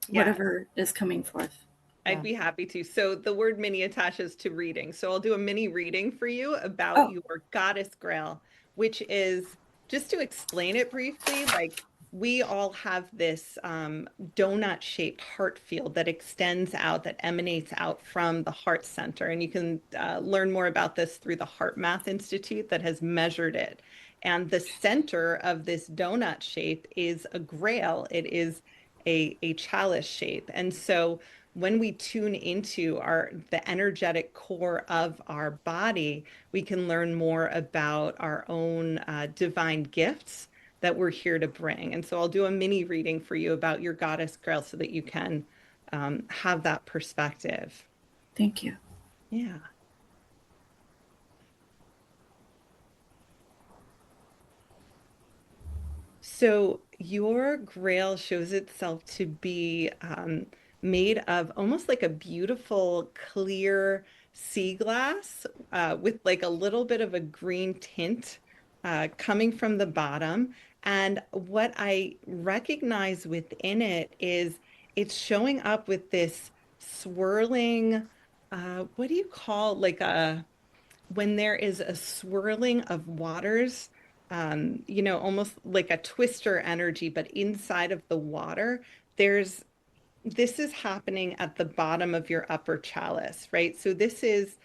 whatever is coming forth. I'd Yeah. be happy to. So the word mini attaches to reading. So I'll do a mini reading for you about Oh, your goddess grail, which is, just to explain it briefly, like we all have this donut-shaped heart field that extends out, that emanates out from the heart center. And you can learn more about this through the Heart Math Institute that has measured it. And the center of this donut shape is a grail. It is a chalice shape. And so when we tune into the energetic core of our body, we can learn more about our own divine gifts that we're here to bring. And so I'll do a mini reading for you about your goddess grail so that you can have that perspective. thank you. Yeah. So your grail shows itself to be made of almost like a beautiful clear sea glass with like a little bit of a green tint coming from the bottom. And what I recognize within it is it's showing up with this swirling, what do you call like a when there is a swirling of waters, almost like a twister energy, but inside of the water, there's this is happening at the bottom of your upper chalice, right? So this is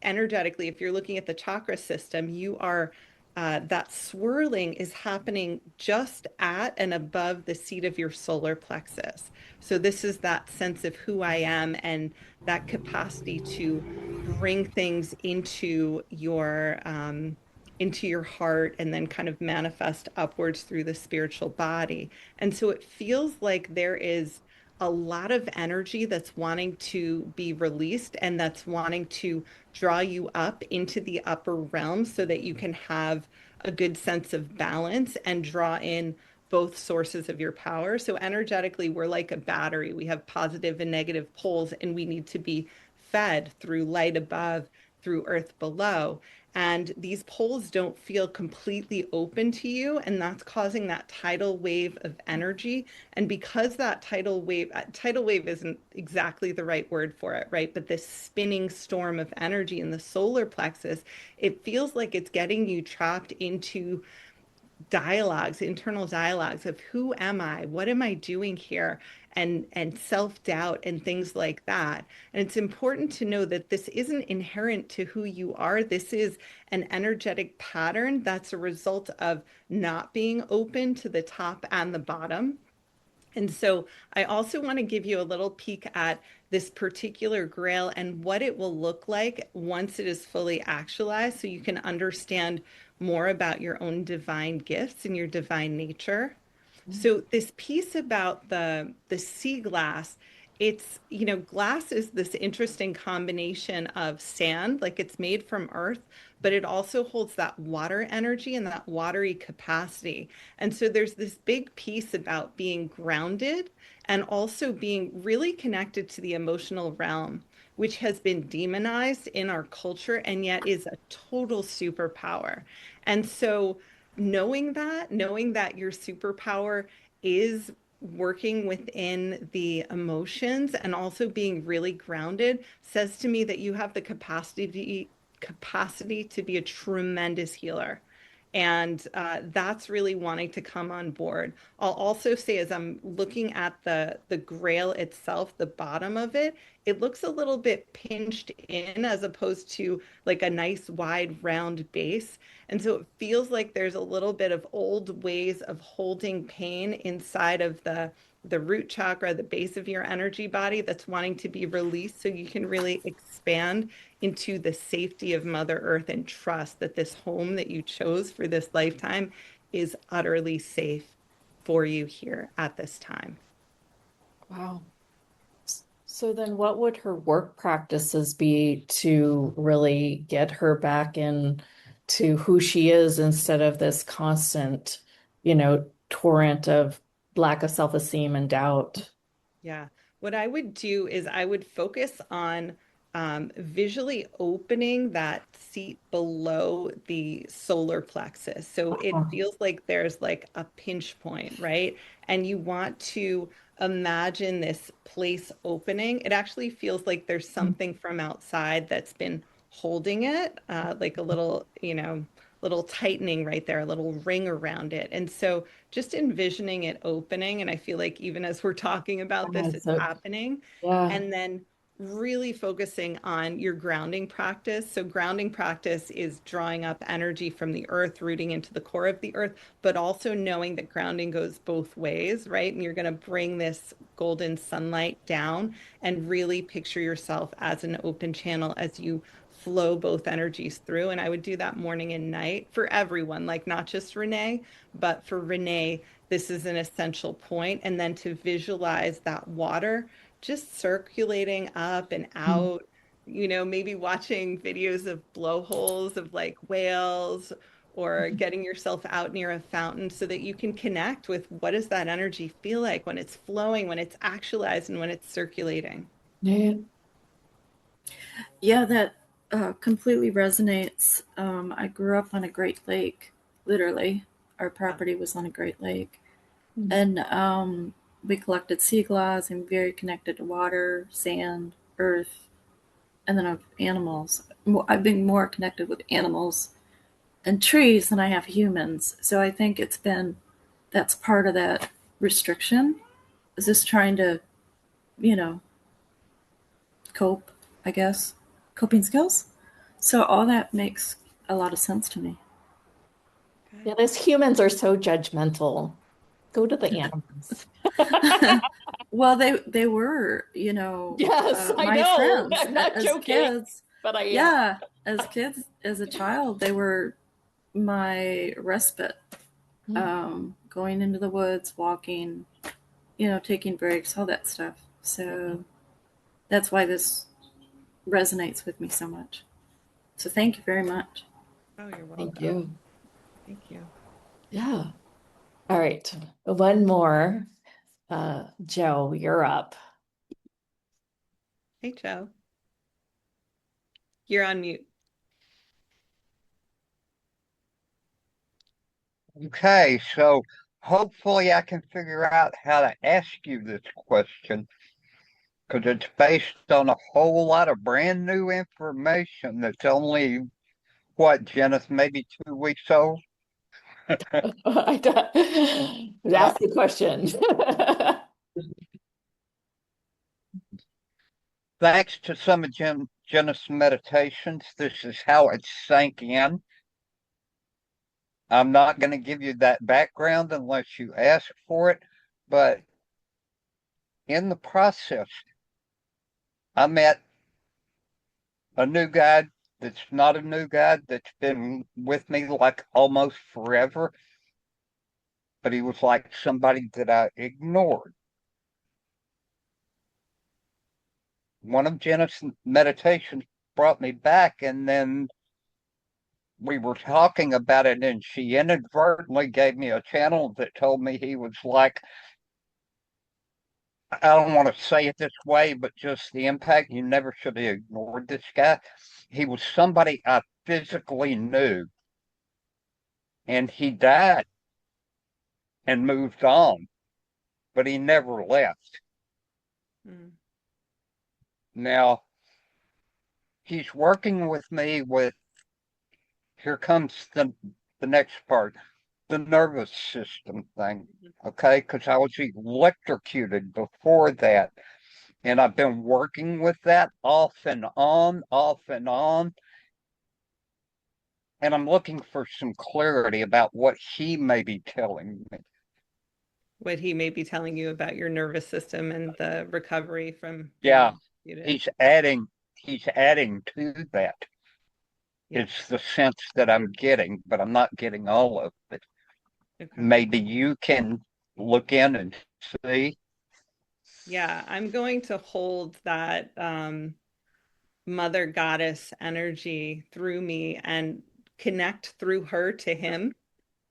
energetically, if you're looking at the chakra system, you are that swirling is happening just at and above the seat of your solar plexus. So this is that sense of who I am and that capacity to bring things into your heart and then kind of manifest upwards through the spiritual body. And so it feels like there is a lot of energy that's wanting to be released and that's wanting to draw you up into the upper realms so that you can have a good sense of balance and draw in both sources of your power. So energetically, we're like a battery. We have positive and negative poles, and we need to be fed through light above, through earth below. And these poles don't feel completely open to you, and that's causing that tidal wave of energy. And because that tidal wave isn't exactly the right word for it, right? But this spinning storm of energy in the solar plexus, it feels like it's getting you trapped into dialogues, internal dialogues of who am I? What am I doing here? And self-doubt and things like that. And it's important to know that this isn't inherent to who you are. This is an energetic pattern that's a result of not being open to the top and the bottom. And so I also want to give you a little peek at this particular grail and what it will look like once it is fully actualized so you can understand more about your own divine gifts and your divine nature. So this piece about the sea glass, it's, glass is this interesting combination of sand, like it's made from earth, but it also holds that water energy and that watery capacity. And so there's this big piece about being grounded and also being really connected to the emotional realm, which has been demonized in our culture and yet is a total superpower. And so knowing that your superpower is working within the emotions and also being really grounded says to me that you have the capacity to be a tremendous healer. And that's really wanting to come on board. I'll also say, as I'm looking at the grail itself, the bottom of it, it looks a little bit pinched in as opposed to like a nice wide round base. And so it feels like there's a little bit of old ways of holding pain inside of the root chakra, the base of your energy body that's wanting to be released so you can really expand into the safety of Mother Earth and trust that this home that you chose for this lifetime is utterly safe for you here at this time. Wow. So then what would her work practices be to really get her back in to who she is instead of this constant, torrent of lack of self-esteem and doubt? Yeah. What I would do is I would focus on visually opening that seat below the solar plexus. So it feels like there's like a pinch point, right? And you want to imagine this place opening. It actually feels like there's something from outside that's been holding it, like a little, little tightening right there, a little ring around it. And so just envisioning it opening, and I feel like even as we're talking about this, it's So, happening. yeah. And then really focusing on your grounding practice. So grounding practice is drawing up energy from the earth, rooting into the core of the earth, but also knowing that grounding goes both ways, right? And you're going to bring this golden sunlight down and really picture yourself as an open channel as you flow both energies through. And I would do that morning and night for everyone, like not just Renee, but for Renee, this is an essential point. And then to visualize that water just circulating up and out, maybe watching videos of blowholes of like whales or getting yourself out near a fountain so that you can connect with what does that energy feel like when it's flowing, when it's actualized, and when it's circulating. Yeah. Yeah, that completely resonates. I grew up on a Great Lake, literally. Our property was on a Great Lake. And we collected sea glass and very connected to water, sand, earth, and then of animals. I've been more connected with animals and trees than I have humans. So I think that's part of that restriction, is just trying to, you know, cope, I guess, coping skills. So all that makes a lot of sense to me. Yeah, those humans are so judgmental. Go to the animals. Well, they were, Yes, I my know. friends I'm not as joking, kids. but I am. Yeah, as kids, as a child, they were my respite. Going into the woods, walking, taking breaks, all that stuff. So that's why this resonates with me so much. So thank you very much. Oh, you're welcome. Thank you. Thank you. Yeah. All right. One more. Joe, you're up. Hey, Joe. You're on mute. Okay, so hopefully I can figure out how to ask you this question because it's based on a whole lot of brand new information that's only, what, Janice, maybe 2 weeks old? Ask the question. Thanks to some of Janice's meditations, this is how it sank in. I'm not going to give you that background unless you ask for it, but in the process, I met a new guy that's not a new guy that's been with me like almost forever, but he was like somebody that I ignored. One of Jenna's meditations brought me back, and then we were talking about it, and she inadvertently gave me a channel that told me he was like, I don't want to say it this way, but just the impact. You never should have ignored this guy. He was somebody I physically knew, and he died and moved on, but he never left. Mm. Now, he's working with me with, here comes the next part, the nervous system thing, okay? Because I was electrocuted before that. And I've been working with that off and on, off and on. And I'm looking for some clarity about what he may be telling me. What he may be telling you about your nervous system and the recovery from being Yeah, executed. he's adding to that. Yeah. It's the sense that I'm getting, but I'm not getting all of it. Okay. Maybe you can look in and see. Yeah, I'm going to hold that mother goddess energy through me and connect through her to him.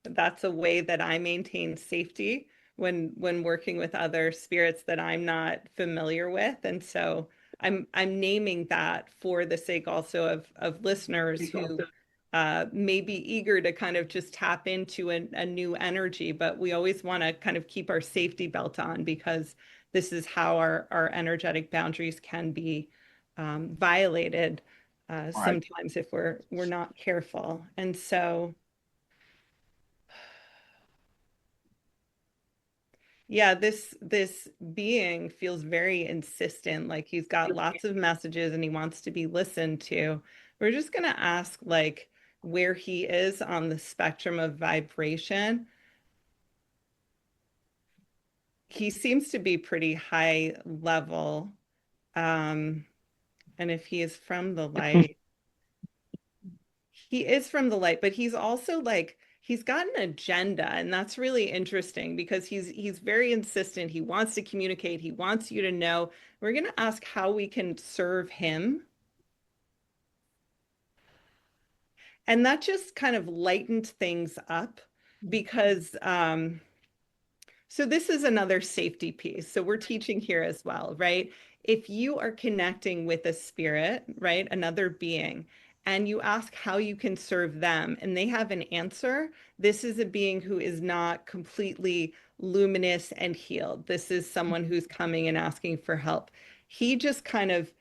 That's a way that I maintain safety when working with other spirits that I'm not familiar with. And so I'm naming that for the sake also of listeners who may be eager to kind of just tap into a new energy, but we always want to kind of keep our safety belt on because this is how our energetic boundaries can be violated sometimes if we're not careful. And so yeah, this being feels very insistent, like he's got lots of messages and he wants to be listened to. We're just gonna ask like where he is on the spectrum of vibration. He seems to be pretty high level. Um, and if he is from the light, he is from the light, but he's also like he's got an agenda, and that's really interesting because he's very insistent. He wants to communicate. He wants you to know. We're going to ask how we can serve him. And that just kind of lightened things up because so this is another safety piece. So we're teaching here as well, right? If you are connecting with a spirit, right, another being, and you ask how you can serve them, and they have an answer, this is a being who is not completely luminous and healed. This is someone who's coming and asking for help. He just kind of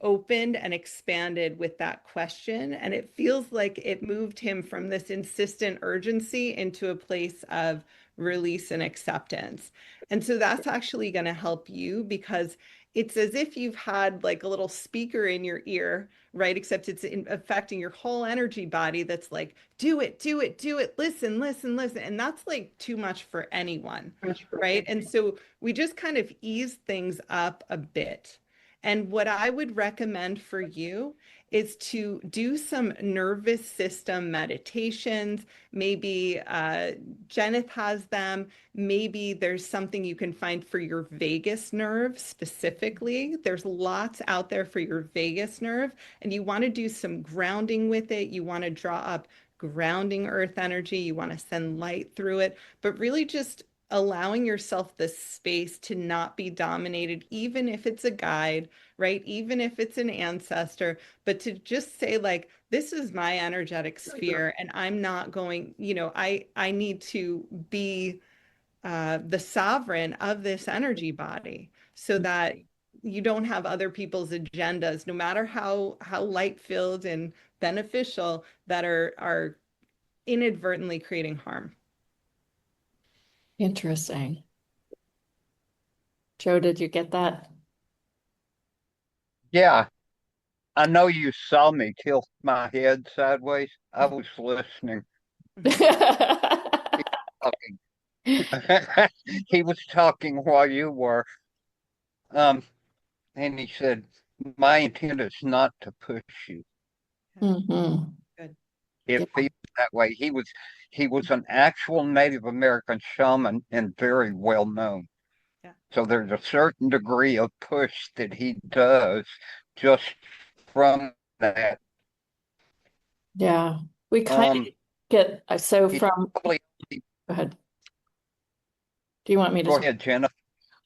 opened and expanded with that question, and it feels like it moved him from this insistent urgency into a place of release and acceptance. And so that's actually going to help you because it's as if you've had like a little speaker in your ear, right? Except it's affecting your whole energy body that's like, do it, do it, do it, listen, listen, listen. And that's like too much for anyone, right? And so we just kind of ease things up a bit. And what I would recommend for you is to do some nervous system meditations. Maybe Jenith has them. Maybe there's something you can find for your vagus nerve specifically. There's lots out there for your vagus nerve, and you want to do some grounding with it. You want to draw up grounding earth energy. You want to send light through it, but really just allowing yourself the space to not be dominated, even if it's a guide, right? Even if it's an ancestor, but to just say like, this is my energetic sphere and I'm not going, I need to be the sovereign of this energy body so that you don't have other people's agendas, no matter how light filled and beneficial, that are inadvertently creating harm. Interesting. Joe, did you get that? Yeah, I know you saw me tilt my head sideways. I was listening. Talking. He was talking while you were. And he said, my intent is not to push you. Mm-hmm. Good. It Yeah. feels that way. He was an actual Native American shaman and very well known. Yeah. So there's a certain degree of push that he does just from that. Yeah. We kind of get so He from probably go ahead. Do you want me to go ahead, Jenna.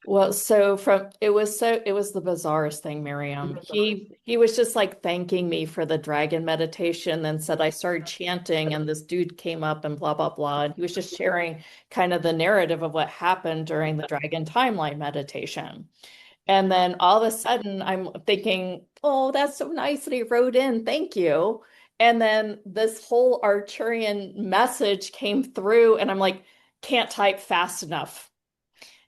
Well, so from it was the bizarrest thing, Miriam. He was just like thanking me for the dragon meditation, then said I started chanting and this dude came up and blah blah blah. And he was just sharing kind of the narrative of what happened during the dragon timeline meditation. And then all of a sudden I'm thinking, oh, that's so nice that he wrote in, thank you. And then this whole Arcturian message came through, and I'm like, can't type fast enough.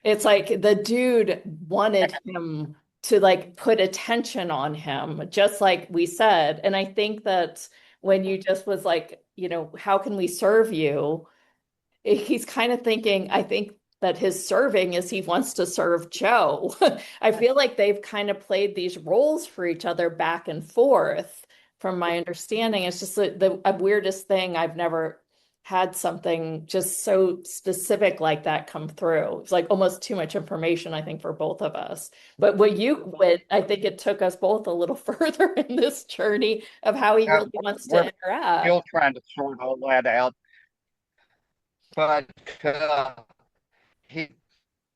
It's like the dude wanted him to like put attention on him, just like we said. And I think that when you just was like, how can we serve you? He's kind of thinking, I think that his serving is he wants to serve Joe. I feel like they've kind of played these roles for each other back and forth, from my understanding. It's just the weirdest thing. I've never had something just so specific like that come through. It's like almost too much information, I think, for both of us. But what you went, I think it took us both a little further in this journey of how he really wants to We're interact. still trying to sort all that out. But he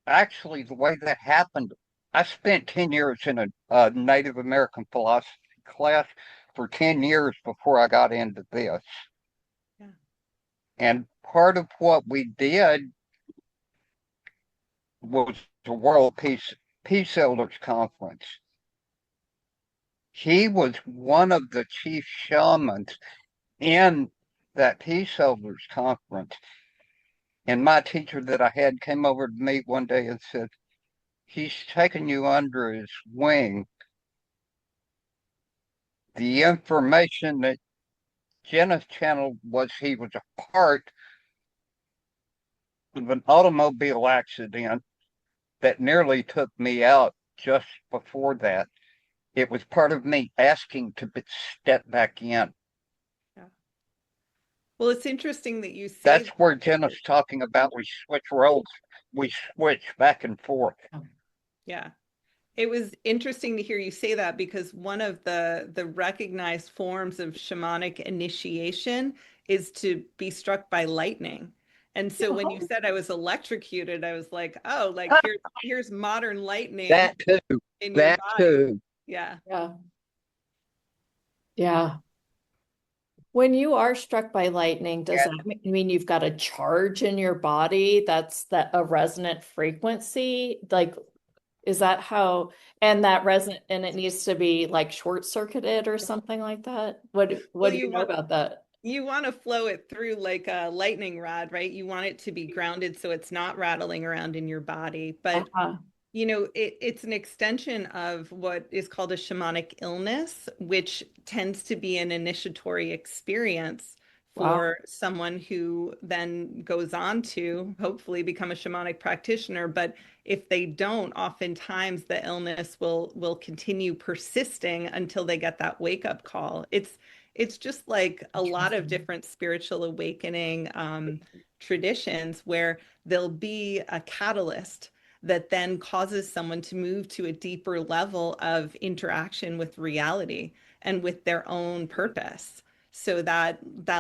actually, the way that happened, I spent 10 years in a Native American philosophy class for 10 years before I got into this. Yeah. And part of what we did was the World Peace Elders Conference. He was one of the chief shamans in that Peace Elders Conference. And my teacher that I had came over to me one day and said, he's taken you under his wing. The information that Jenna's channel was he was a part of an automobile accident that nearly took me out just before that. It was part of me asking to step back in. Yeah. Well, it's interesting that you say That's where Jenna's talking about we switch roles. We switch back and forth. Yeah. It was interesting to hear you say that, because one of the recognized forms of shamanic initiation is to be struck by lightning. And so when you said I was electrocuted, I was like, oh, like here's modern lightning That too. in your That body. too. Yeah. Yeah. When you are struck by lightning, does that mean you've got a charge in your body that's a resonant frequency? Like, is that how, and that resonant, and it needs to be like short circuited or something like that? What do you know about that? You want to flow it through like a lightning rod, right? You want it to be grounded so it's not rattling around in your body. But It's an extension of what is called a shamanic illness, which tends to be an initiatory experience Wow. for someone who then goes on to hopefully become a shamanic practitioner. But if they don't, oftentimes the illness will continue persisting until they get that wake-up call. It's just like a lot of Interesting. different spiritual awakening traditions where there'll be a catalyst that then causes someone to move to a deeper level of interaction with reality and with their own purpose. So that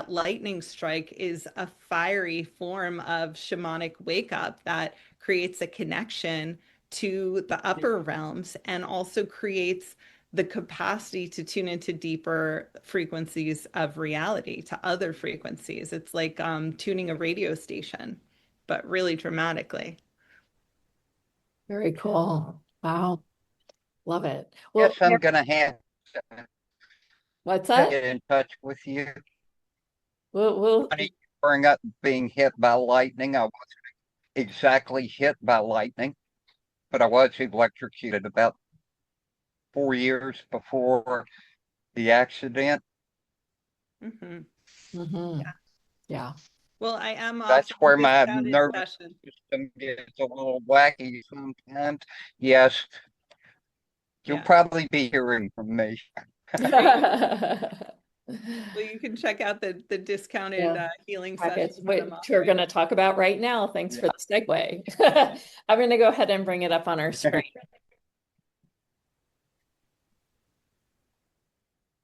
lightning strike is a fiery form of shamanic wake up that creates a connection to the upper realms and also creates the capacity to tune into deeper frequencies of reality, to other frequencies. It's like tuning a radio station, but really dramatically. Very cool. Wow. Love it. Well, Yes, I'm gonna have to what's that? get in touch with you. We'll Funny you bring up being hit by lightning. I wasn't exactly hit by lightning, but I was electrocuted about 4 years before the accident. Mhm. Mhm. Yeah. Yeah. Well, I am That's offering where my discounted nervous session. system gets a little wacky sometimes. Yes, you'll Yeah, probably be hearing from me. great. Well, you can check out the discounted Yeah. healing Packets, sessions that I'm which we're offering. going to talk about right now. Thanks for Yeah. the segue. I'm going to go ahead and bring it up on our screen.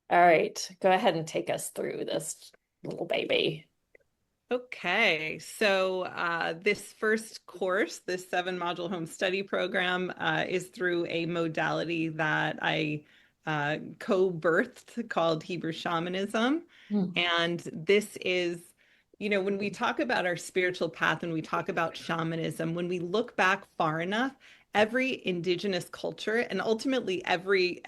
All right, go ahead and take us through this little baby. Okay, so this first course, this 7-module home study program, is through a modality that I co-birthed called Hebrew Shamanism. Hmm. And this is, when we talk about our spiritual path and we talk about shamanism, when we look back far enough, every indigenous culture and ultimately every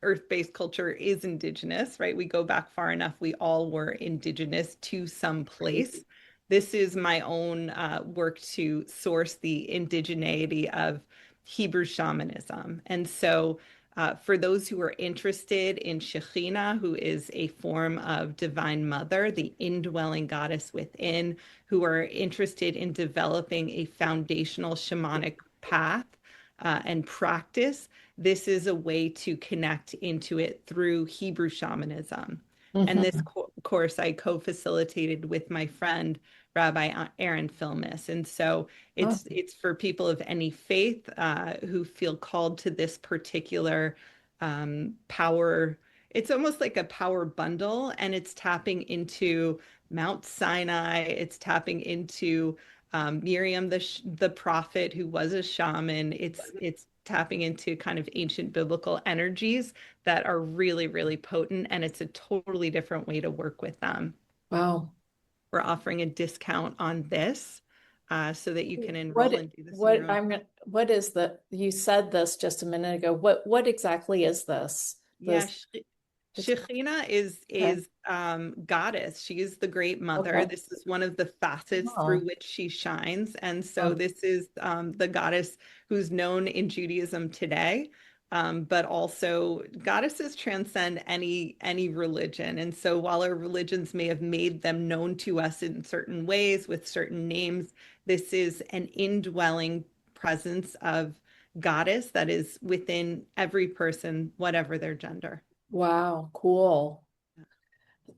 earth-based culture is indigenous, right? We go back far enough, we all were indigenous to some place. This is my own work to source the indigeneity of Hebrew shamanism. And so for those who are interested in Shekhinah, who is a form of Divine Mother, the indwelling goddess within, who are interested in developing a foundational shamanic path and practice, this is a way to connect into it through Hebrew shamanism. And this Mhm. course I co-facilitated with my friend Rabbi Aaron Filmus. And so Oh, it's for people of any faith who feel called to this particular power. It's almost like a power bundle, and it's tapping into Mount Sinai. It's tapping into Miriam, the prophet who was a shaman. It's tapping into kind of ancient biblical energies that are really, really potent, and it's a totally different way to work with them. wow. We're offering a discount on this so that you can enroll What and do this in your what own. what is the you said this just a minute ago. What exactly is this? Yeah, This it's Shekhinah okay. is goddess. She is the great mother. Okay. This is one of the facets through Oh, which she shines. And so oh, this is the goddess who's known in Judaism today. But also goddesses transcend any religion. And so while our religions may have made them known to us in certain ways with certain names, this is an indwelling presence of goddess that is within every person, whatever their gender. wow, cool.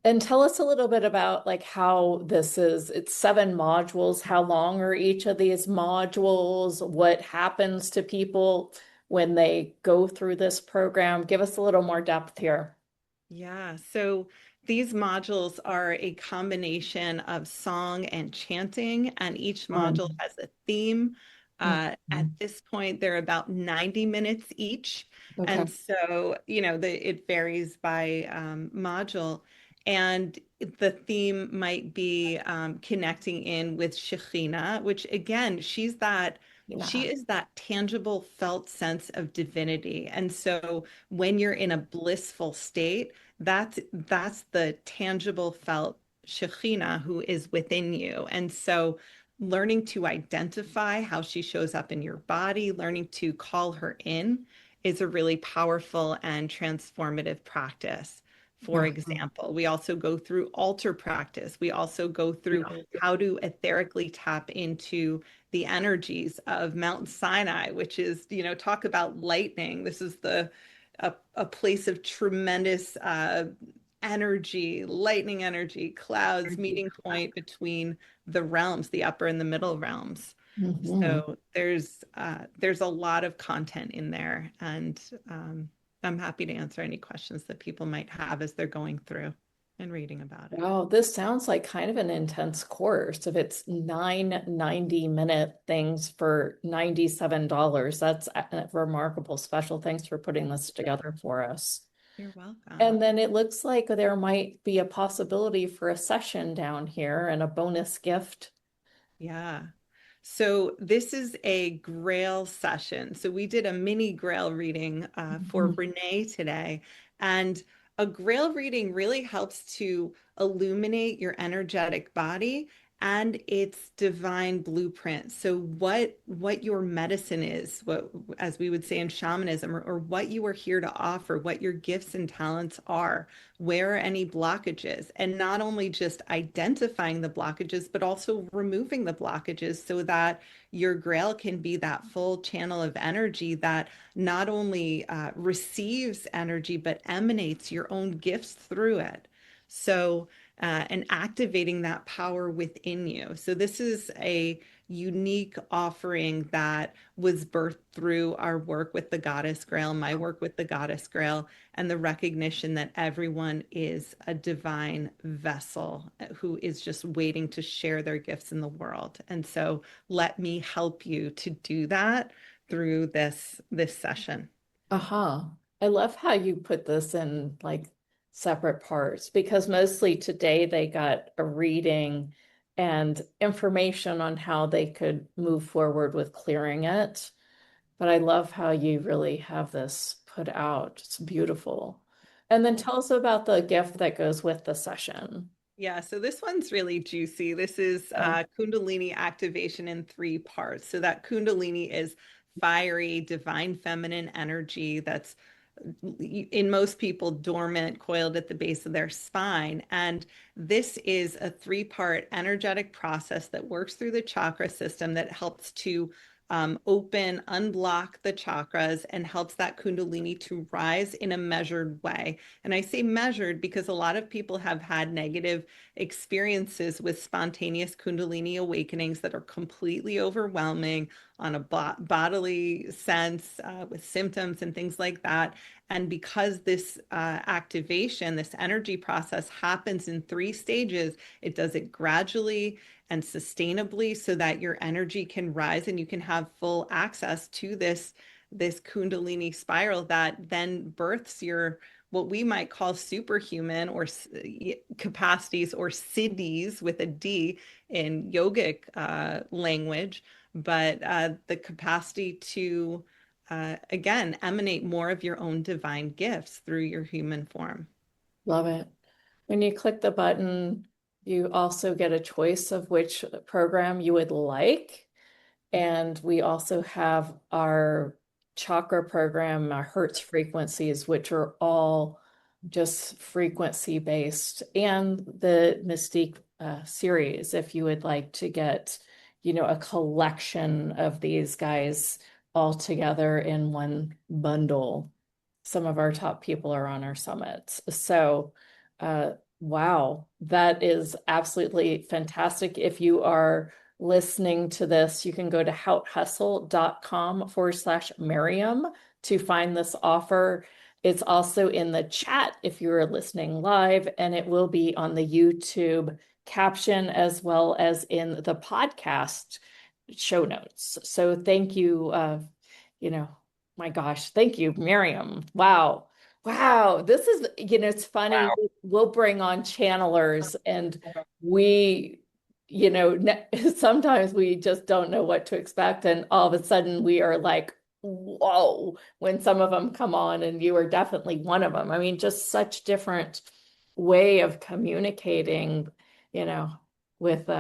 And tell us a little bit about like how this is. It's 7 modules. How long are each of these modules? What happens to people when they go through this program? Give us a little more depth here. Yeah, so these modules are a combination of song and chanting, and each module Mm, has a theme. mm, At mm. this point, they're about 90 minutes each. Okay. And so, it varies by module. And the theme might be connecting in with Shekhinah, which again, she Yeah. is that tangible felt sense of divinity. And so when you're in a blissful state, that's the tangible felt Shekhinah who is within you. And so learning to identify how she shows up in your body, learning to call her in is a really powerful and transformative practice. For example, we also go through altar practice. We also go through how to etherically tap into the energies of Mount Sinai, which is, talk about lightning. This is a place of tremendous energy, lightning energy, clouds, meeting point between the realms, the upper and the middle realms. So there's a lot of content in there, and I'm happy to answer any questions that people might have as they're going through and reading about it. Wow, this sounds like kind of an intense course. If it's 90-minute things for $97, that's a remarkable. Special thanks for putting this together for us. You're welcome. And then it looks like there might be a possibility for a session down here and a bonus gift. Yeah. So this is a Grail session. So we did a mini Grail reading for Renee today. And a Grail reading really helps to illuminate your energetic body and its divine blueprint. So what your medicine is, what, as we would say in shamanism, or what you are here to offer, what your gifts and talents are, where are any blockages, and not only just identifying the blockages, but also removing the blockages so that your Grail can be that full channel of energy that not only receives energy, but emanates your own gifts through it. So, and activating that power within you. So this is a unique offering that was birthed through our work with the Goddess Grail, my work with the Goddess Grail, and the recognition that everyone is a divine vessel who is just waiting to share their gifts in the world. And so let me help you to do that through this session. I love how you put this in like separate parts, because mostly today they got a reading and information on how they could move forward with clearing it. But I love how you really have this put out. It's beautiful. And then tell us about the gift that goes with the session. Yeah, so this one's really juicy. This is Kundalini activation in 3 parts. So that Kundalini is fiery, divine feminine energy that's in most people dormant, coiled at the base of their spine. And this is a 3-part energetic process that works through the chakra system that helps to open, unblock the chakras, and helps that Kundalini to rise in a measured way. And I say measured because a lot of people have had negative experiences with spontaneous Kundalini awakenings that are completely overwhelming on a bodily sense, with symptoms and things like that. And because this activation, this energy process happens in 3 stages, it does it gradually and sustainably so that your energy can rise and you can have full access to this Kundalini spiral that then births your what we might call superhuman or capacities, or siddhis with a D in yogic language, but the capacity to again emanate more of your own divine gifts through your human form. Love it. When you click the button, you also get a choice of which program you would like. And we also have our chakra program, our Hertz frequencies, which are all just frequency based, and the Mystique series, if you would like to get, a collection of these guys all together in one bundle. Some of our top people are on our summits. So, wow, that is absolutely fantastic. If you are listening to this, you can go to houthustle.com/Miriam to find this offer. It's also in the chat if you're listening live, and it will be on the YouTube caption as well as in the podcast show notes. So thank you, my gosh, thank you, Miriam. Wow. Wow, this is, it's funny. Wow. We'll bring on channelers, and we, sometimes we just don't know what to expect. And all of a sudden we are like, whoa, when some of them come on, and you are definitely one of them. I mean, just such different way of communicating, with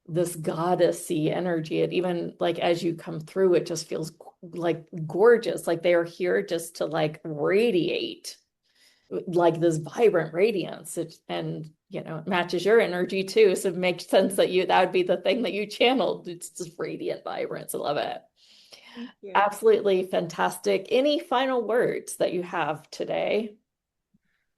this goddessy energy. It even like as you come through, it just feels like gorgeous. Like they are here just to like radiate like this vibrant radiance. And it matches your energy too. So it makes sense that that would be the thing that you channeled. It's just radiant vibrance. I love it. Thank you. Absolutely fantastic. Any final words that you have today?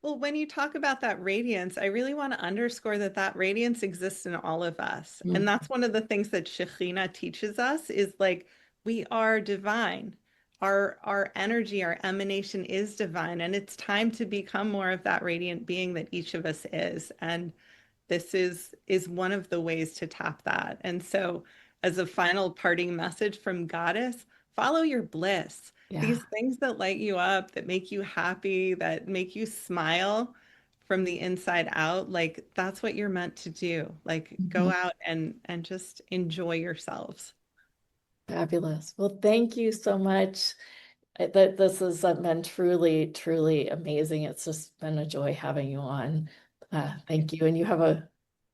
Well, when you talk about that radiance, I really want to underscore that radiance exists in all of us. Mm. And that's one of the things that Shekhinah teaches us is like we are divine. Our energy, our emanation is divine, and it's time to become more of that radiant being that each of us is. And this is one of the ways to tap that. And so, as a final parting message from Goddess, follow your bliss. Yeah. These things that light you up, that make you happy, that make you smile from the inside out, like that's what you're meant to do. Like go out and just enjoy yourselves. Fabulous. Well, thank you so much. This has been truly, truly amazing. It's just been a joy having you on. Thank you. And you have a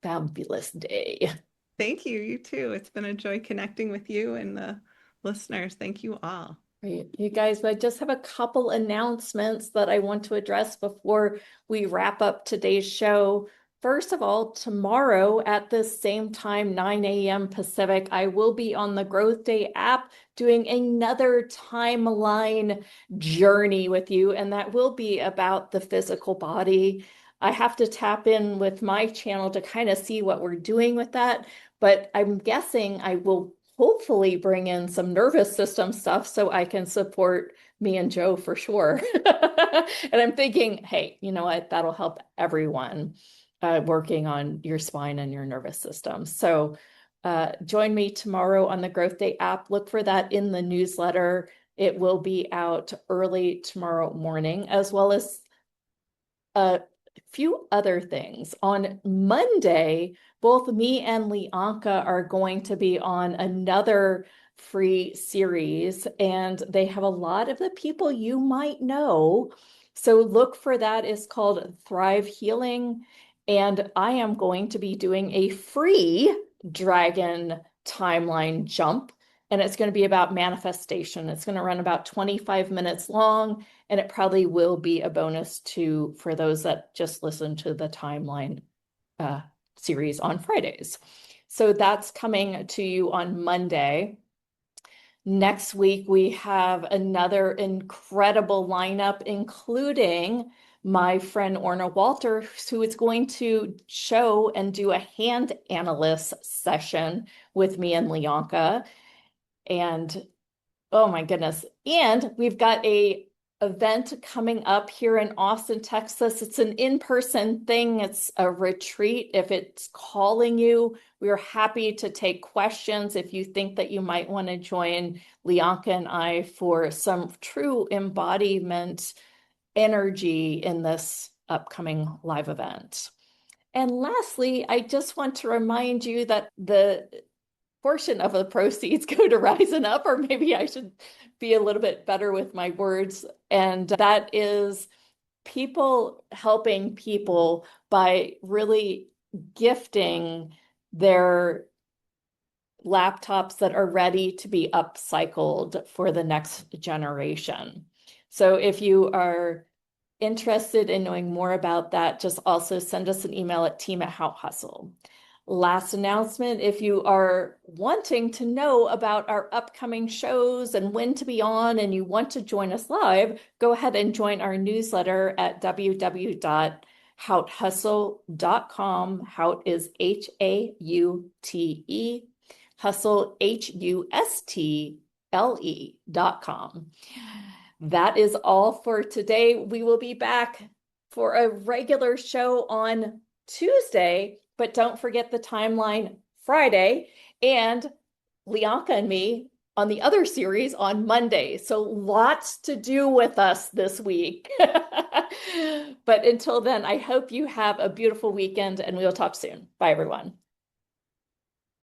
fabulous day. Thank you. You too. It's been a joy connecting with you and the listeners. Thank you all. Great. You guys, I just have a couple announcements that I want to address before we wrap up today's show. First of all, tomorrow at the same time, 9 a.m. Pacific, I will be on the Growth Day app doing another timeline journey with you, and that will be about the physical body. I have to tap in with my channel to kind of see what we're doing with that, but I'm guessing I will hopefully bring in some nervous system stuff so I can support me and Joe for sure. And I'm thinking, hey, you know what? That'll help everyone working on your spine and your nervous system. So join me tomorrow on the Growth Day app. Look for that in the newsletter. It will be out early tomorrow morning, as well as a few other things. On Monday, both me and Lianka are going to be on another free series, and they have a lot of the people you might know. So look for that. It's called Thrive Healing. And I am going to be doing a free dragon timeline jump, and it's going to be about manifestation. It's going to run about 25 minutes long, and it probably will be a bonus for those that just listen to the timeline series on Fridays. So that's coming to you on Monday. Next week, we have another incredible lineup, including my friend Orna Walter, who is going to show and do a hand analysis session with me and Lianka. And oh my goodness. And we've got a event coming up here in Austin, Texas. It's an in-person thing. It's a retreat. If it's calling you, we are happy to take questions if you think that you might want to join Lianka and I for some true embodiment energy in this upcoming live event. And lastly, I just want to remind you that the portion of the proceeds go to Rising Up, or maybe I should be a little bit better with my words. And that is people helping people by really gifting their laptops that are ready to be upcycled for the next generation. So if you are interested in knowing more about that, just also send us an email at team@HoutHustle. Last announcement, if you are wanting to know about our upcoming shows and when to be on and you want to join us live, go ahead and join our newsletter at www.houthustle.com. Hout is Haute, hustle HUSTLE.com. That is all for today. We will be back for a regular show on Tuesday, but don't forget the timeline Friday, and Lianka and me on the other series on Monday. So lots to do with us this week. But until then, I hope you have a beautiful weekend, and we'll talk soon. Bye, everyone.